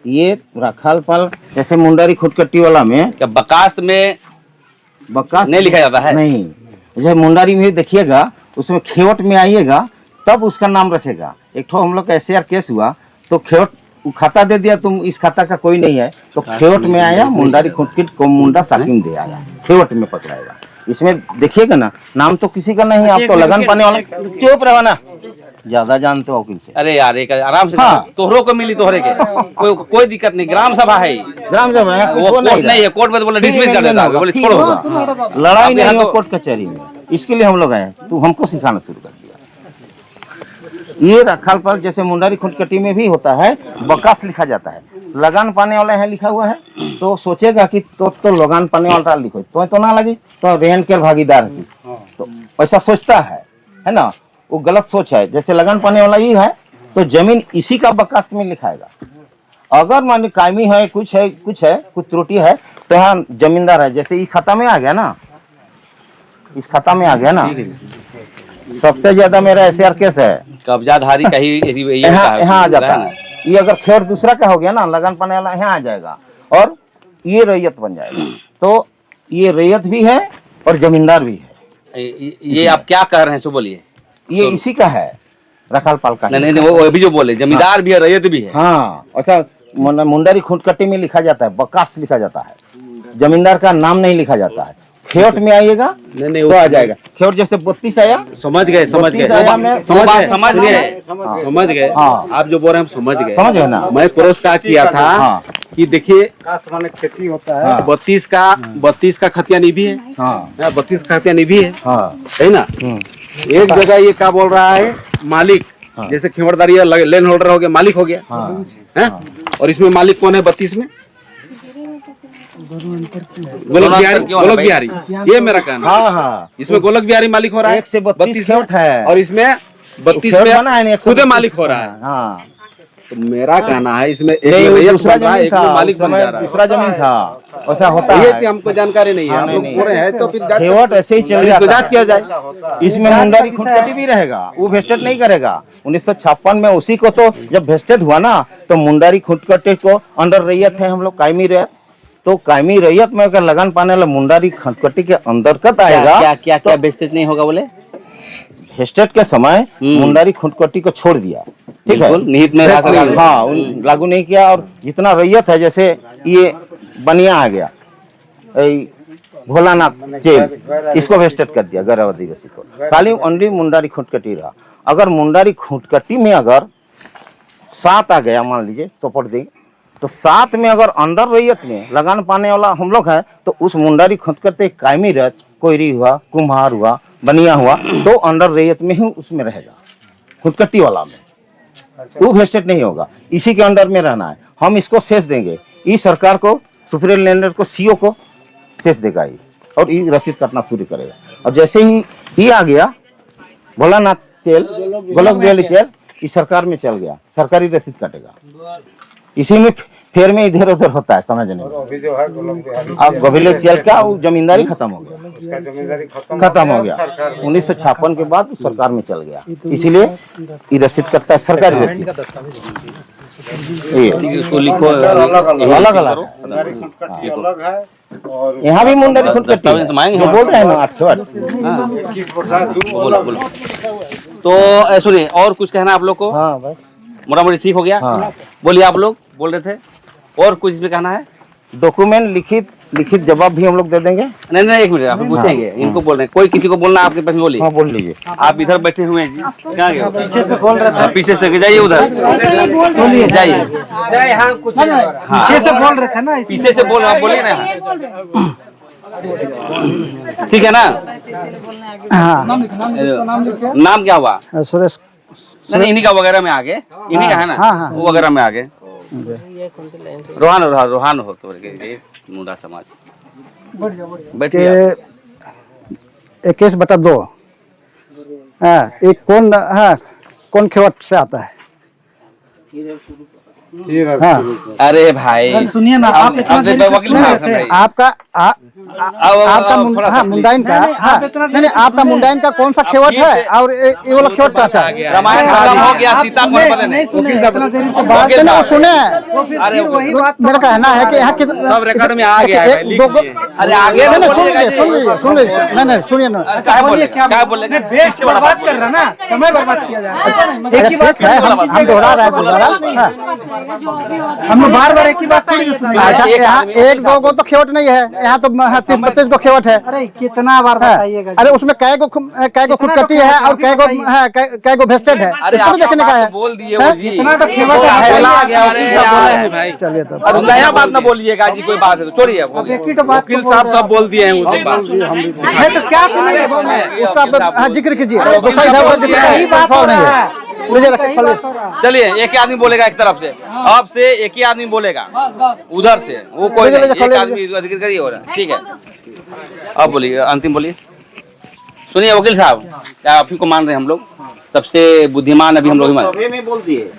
ये रखाल पाल जैसे मुंडारी खुदकट्टी वाला में क्या बकास्त में बकास्त नहीं लिखा जाता है? नहीं, जैसे मुंडारी में देखिएगा, उसमें खेवट में आइएगा तब उसका नाम रखेगा। एक ठो हम लोग का SAR केस हुआ तो खेवट खाता दे दिया, तुम इस खाता का कोई नहीं है, तो खेवट में आया मुंडारी खुदकिट को मुंडा साकिम दे आया, खेवट में पकड़ाएगा। इसमें देखिएगा ना, नाम तो किसी का नहीं, आप तो लगन पाने वाला। चुप रहो ना, ज्यादा जानते हो वकील से। अरे यार एक आराम से, हाँ, तोहरों को मिली तोहरे के, कोई दिक्कत नहीं। ग्राम सभा है, ग्राम सभा है, वो कोर्ट नहीं है। कोर्ट में तो बोले डिसमिस कर देता, बोले छोड़ो, लड़ाई नहीं हो कोर्ट कचहरी में। इसके लिए हम लोग आए, तू हमको सिखाना शुरू कर दिया। ये रखाल पाल जैसे मुंडारी खुदकट्टी में भी होता है, बकास लिखा जाता है। लगान पाने वाला है लिखा हुआ है, तो सोचेगा कि तो लगान पाने वाला लिखो, तो ना लगी तो रेंट के भागीदार की, तो ऐसा सोचता है ना, वो गलत सोच है। जैसे लगान पाने वाला ही है तो जमीन इसी का बकास्त में लिखाएगा। अगर मान ली कायमी है, कुछ त्रुटि है, तो यहाँ जमींदार है। जैसे इस खाता में आ गया ना, इस खाता में आ गया ना, सबसे ज्यादा मेरा SAR केस है, कब्जाधारी का ही यहाँ आ जाता है। ये अगर खेवट दूसरा का हो गया ना, लगान पाने वाला यहाँ आ जाएगा और ये रैयत बन जाएगा। तो ये रैयत भी है और जमींदार भी है। ये आप क्या कह रहे हैं सो बोलिए। ये तो इसी का है, रखाल पाल का। नहीं, वो अभी जो बोले जमींदार भी है, रैयत भी है। हाँ, ऐसा मुंडारी खुदकट्टी में लिखा जाता है, बकास लिखा जाता है, जमींदार का नाम नहीं लिखा जाता है। खेवट में आइएगा नहीं तो आ जाएगा। खेवट जैसे 32 आया, समझ गए आप जो बोल रहे हैं, समझ गए ना। मैं क्रॉस का किया था कि देखिए खेती होता है, 32 का खतिया निभी है, 32 का खतिया निभी है ना। एक जगह ये क्या बोल रहा है, मालिक जैसे खेवटदारी लैंड होल्डर हो गया, मालिक हो गया है। और इसमें मालिक कौन है 32 में? गोलक बिहारी, ये मेरा कहना। हाँ, इसमें गोलक बिहारी मालिक हो रहा है, 1 से 32 खेवट है, और इसमें 32 में खुद मालिक हो रहा है। हाँ, तो मेरा कहना है इसमें दूसरा जमीन था, मालिक बन जा रहा है, दूसरा जमीन था, ऐसा होता है। ये हमको जानकारी नहीं है, आप लोग बोल रहे हैं तो फिर खेवट ऐसे ही चल जाता है, जांच किया जाए। इसमें मुंडारी खुदकट्टी भी रहेगा, वो वेस्टेड नहीं करेगा। 1956 में उसी को तो जब वेस्टेड हुआ ना, तो मुंडारी खुदकट्टी को अंडर रैयत है हम लोग, कायमी रैयत। तो कायमी रैयत में अगर लगान पाने वाला मुंडारी खुदकट्टी के अंतर्गत आएगा, क्या वेस्टेज नहीं होगा बोले? वेस्टेड के समय मुंडारी खुदकट्टी को छोड़ दिया, ठीक है, निहित में हाँ, लागू नहीं किया। और जितना रैयत है, जैसे ये बनिया आ गया, भोलानाथ चेल, इसको वेस्टेड कर दिया गैर आदिवासी को। खाली ओनली मुंडारी खूंटकटी रहा। अगर मुंडारी खूंटकटी में अगर 7 आ गया, मान लीजिए सपोर्ट देंगे, तो 7 में अगर अंडर रैयत में लगान पाने वाला हम लोग हैं, तो उस मुंडारी खूंटकटी कायमी रत, कोयरी हुआ, कुम्हार हुआ, बनिया हुआ, तो अंडर रैयत में ही उसमें रहेगा, खूंटकटी वाला में वो वेस्टेड नहीं होगा। इसी के अंडर में रहना है। हम इसको शेष देंगे, इस सरकार को, सुपरिटेंडेंट को, सीओ को शेष देगा ये, और ये रसीद काटना शुरू करेगा। और जैसे ही ये आ गया भोलानाथ सेल, गोलक बिहारी चेल, इस सरकार में चल गया, सरकारी रसीद काटेगा। इसी में फेर में इधर उधर होता है, समझ नहीं। अब गोविले चेल का वो जमींदारी खत्म हो गया, खत्म हो गया। 1956 के बाद सरकार में चल गया, इसीलिए ये रसीद करता है सरकारी रसीद। उसको लिखो अलग अलग है। और यहाँ भी मुंडारी खूंटकटी है, जो बोल रहे हैं ना 8 बोलो। तो सुनिए, और कुछ कहना आप लोग को? हाँ बस मोटा मोटी ठीक हो गया। हाँ। बोलिए, आप लोग बोल रहे थे, और कुछ इसमें कहना है? डॉक्यूमेंट लिखित जवाब भी हम लोग दे देंगे। नहीं, एक मिनट, आप पूछेंगे। इनको बोल रहे हैं, कोई किसी को बोलना, आपके पास बोलिए। हाँ बोल लीजिए। आप इधर बैठे हुए हैं जी, कहाँ गए? पीछे से बोल रहे थे, पीछे से जाइए, उधर जाइए। पीछे से बोल रहे थे ना, पीछे से बोल, आप बोलिए ना, ठीक है ना? हाँ। नाम क्या हुआ? सुरेश। नहीं, इन्हीं का वगैरह में आगे, इन्हीं का है ना? हाँ। वो वगैरह में आगे रोहान हो तो मुंडा समाज बैठिए। 21/2 एक कौन खेवट से आता है? हाँ। अरे भाई सुनिए ना, आप इतना देर से आपका मुंडाइन का, नहीं आपका मुंडाइन का कौन सा खेवट है, और ये वाला खेवट कैसा है? रामायण खत्म हो गया, सीता को पता नहीं सुने, इतना देरी से बात नहीं सुने। अरे वही बात मेरा कहना है कि यहाँ सब रिकॉर्ड में आ गया है, अरे आगे सुन लीजिए, नहीं सुनिए ना, क्या बोलेंगे? बर्बाद कर रहा ना, समय बर्बाद किया जा रहा है। एक ही बात है, हम दोहरा रहे हैं, हम बार बार एक ही बात नहीं सुने। अच्छा, यहाँ 1-2 गो तो खेवट नहीं है, यहाँ तो 30-32 गो खेवट है। अरे कितना बार बताइएगा? अरे उसमें कै गो खूंटकटी है और कै गो वेस्टेड है, इसको भी देखने का है। बोल दिए इतना तो खेवट है भाई। चलिए तो नया बात ना बोलिएगा जी, कोई बात है तो छोड़िए। वकील साहब सब बोल दिए हैं, तो क्या सुनिए, उसका जिक्र कीजिए, चलिए। एक ही आदमी बोलेगा एक तरफ से, अब से एक ही आदमी बोलेगा उधर से, वो कोई एक आदमी अधिकृत करिए हो रहा है, ठीक है? अब बोलिए, अंतिम बोलिए। सुनिए वकील साहब, क्या आप ही को मान रहे हैं हम लोग? सबसे बुद्धिमान अभी हम लोग में बोल दिए।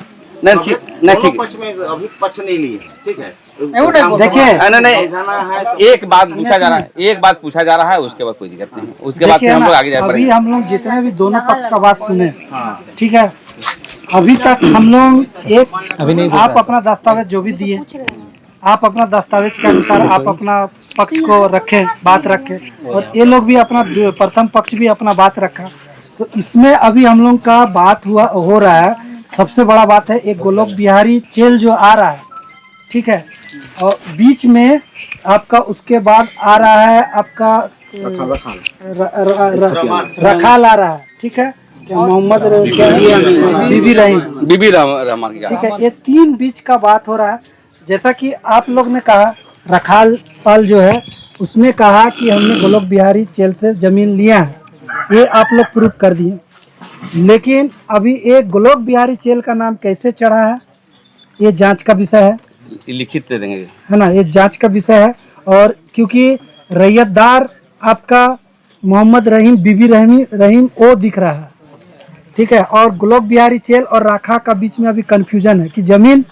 नहीं ठीक, अभी पक्ष नहीं लिए, ठीक है? देखिए, नहीं, एक बात पूछा जा रहा है, उसके बाद कोई दिक्कत नहीं, उसके बाद हम लोग आगे जा पाएंगे। अभी हम लोग जितने भी दोनों पक्ष का बात सुने, ठीक है, अभी तक हम लोग आप अपना दस्तावेज जो भी दिए, आप अपना दस्तावेज के अनुसार आप अपना पक्ष को रखें, बात रखें, और ये लोग भी अपना प्रथम पक्ष भी अपना बात रखा। तो इसमें अभी हम लोग का बात हो रहा है, सबसे बड़ा बात है एक गोलोक बिहारी चेल जो आ रहा है, ठीक है, और बीच में आपका उसके बाद आ रहा है आपका रखाल आ रहा है, ठीक है, मोहम्मद बीबी रहमान, ठीक है। ये 3 बीच का बात हो रहा है। जैसा कि आप लोग ने कहा, रखाल पाल जो है उसने कहा कि हमने गोलोक बिहारी चेल से जमीन लिया है, ये आप लोग प्रूफ कर दिए। लेकिन अभी एक गोलोक बिहारी चेल का नाम कैसे चढ़ा है, ये जांच का विषय है, लिखित दे देंगे, है ना, ये जांच का विषय है। और क्योंकि रैयतदार आपका मोहम्मद रहीम बीबी रहीम वो दिख रहा है, ठीक है, और गोलोक बिहारी चेल और राखा का बीच में अभी कंफ्यूजन है कि जमीन,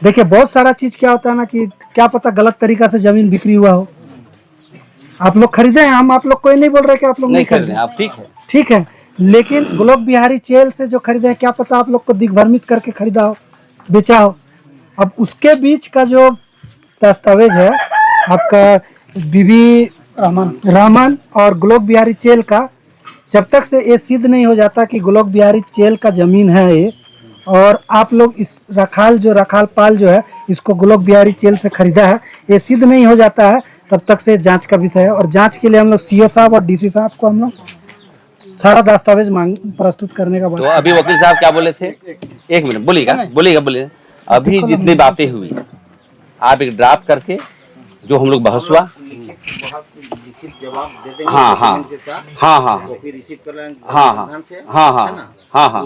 देखिए बहुत सारा चीज क्या होता है ना, कि क्या पता गलत तरीका से जमीन बिक्री हुआ हो, आप लोग खरीदे हैं, हम आप लोग कोई नहीं बोल रहे कि आप लोग नहीं खरीदे, आप ठीक है, लेकिन गोलोक बिहारी चेल से जो खरीदे हैं, क्या पता आप लोग को दिग्भ्रमित करके खरीदा हो, बेचा हो। अब उसके बीच का जो दस्तावेज है आपका बीबी रहमान और गोलोक बिहारी चेल का, जब तक से ये सिद्ध नहीं हो जाता कि गोलोक बिहारी चेल का जमीन है ये, और आप लोग इस रखाल पाल जो है इसको गोलोक बिहारी चेल से खरीदा है, ये सिद्ध नहीं हो जाता है, तब तक से जांच का विषय है, और जांच के लिए हम लोग सीओ साहब और डीसी साहब को हम लोग सारा दस्तावेज प्रस्तुत करने का तो अभी वकील साहब क्या बोले थे? एक मिनट बोलिएगा। अभी जितनी बातें हुई आप एक ड्राफ्ट करके जो हम लोग बहस हुआ, हाँ,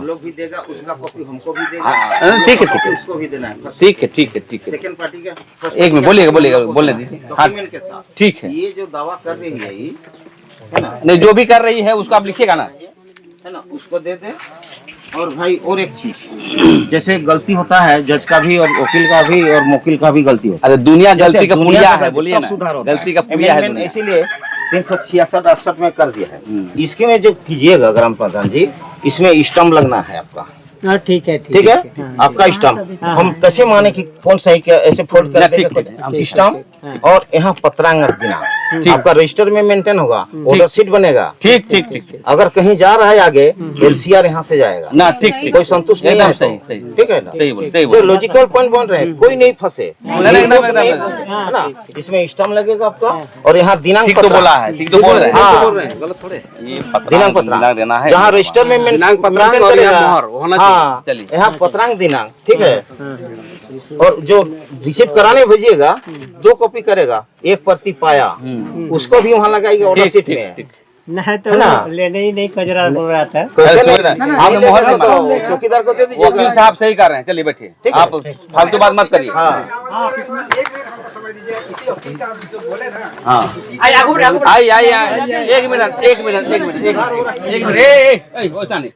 लोग भी देगा, उसका कॉपी हमको भी देगा। ठीक है, उसको भी देना है। ठीक है। सेकंड पार्टी का एक मिनट बोलिएगा, बोलने दीजिए। डॉक्यूमेंट के साथ। ठीक है। ये जो दावा कर रही है ये, है ना? नहीं, जो भी कर रही है उसको आप लिखिएगा ना, है ना, उसको दे दे। और भाई और एक चीज, जैसे गलती होता है जज का भी और वकील का भी और मुकिल का भी गलती होता है। अरे दुनिया गलती का पुलिया है, बोलिए ना, सुधार होता गलती का पुलिया है दुनिया। इसीलिए 366-68 में कर दिया है। इसके में जो कीजिएगा ग्राम प्रधान जी, इसमें स्टम्प लगना है आपका। ठीक है। आपका स्टम्प हम कैसे माने कि कौन सही क्या ऐसे फोल्ड कर देगा स्टम्प, और यहाँ पत्रांग रख देना। आपका रजिस्टर में मेंटेन होगा, ऑर्डर शीट बनेगा। ठीक। अगर कहीं जा रहा है आगे, एलसीआर यहाँ से जाएगा ना। ठीक। कोई संतुष्ट नहीं है, सही। ठीक है ना? सही तो लॉजिकल पॉइंट बन रहे हैं, कोई नहीं फंसे, है ना? इसमें स्टम्प लगेगा आपका, और यहाँ दिनांक ठीक तो बोला है, ठीक तो बोल रहे हैं, गलत थोड़े। ये दिनांक पत्रांक देना है, जहाँ रजिस्टर में दिनांक पत्रांक और यहाँ मोहर होना हाँ, यहाँ पत्रांक दिनांक, ठीक है। और जो रिसीव कराने भेजिएगा 2 कॉपी करेगा, 1 प्रति पाया, उसको भी वहाँ लगाएगा ऑर्डर शीट में। नहीं तो लेने ही नहीं कजरा हो रहा था। आप मोहर चौकीदार को दे दीजिएगा। वकील साहब सही कर रहे हैं, चलिए बैठिए, आप फालतू बात मत करिए। आई, 1 मिनट, वैसा नहीं।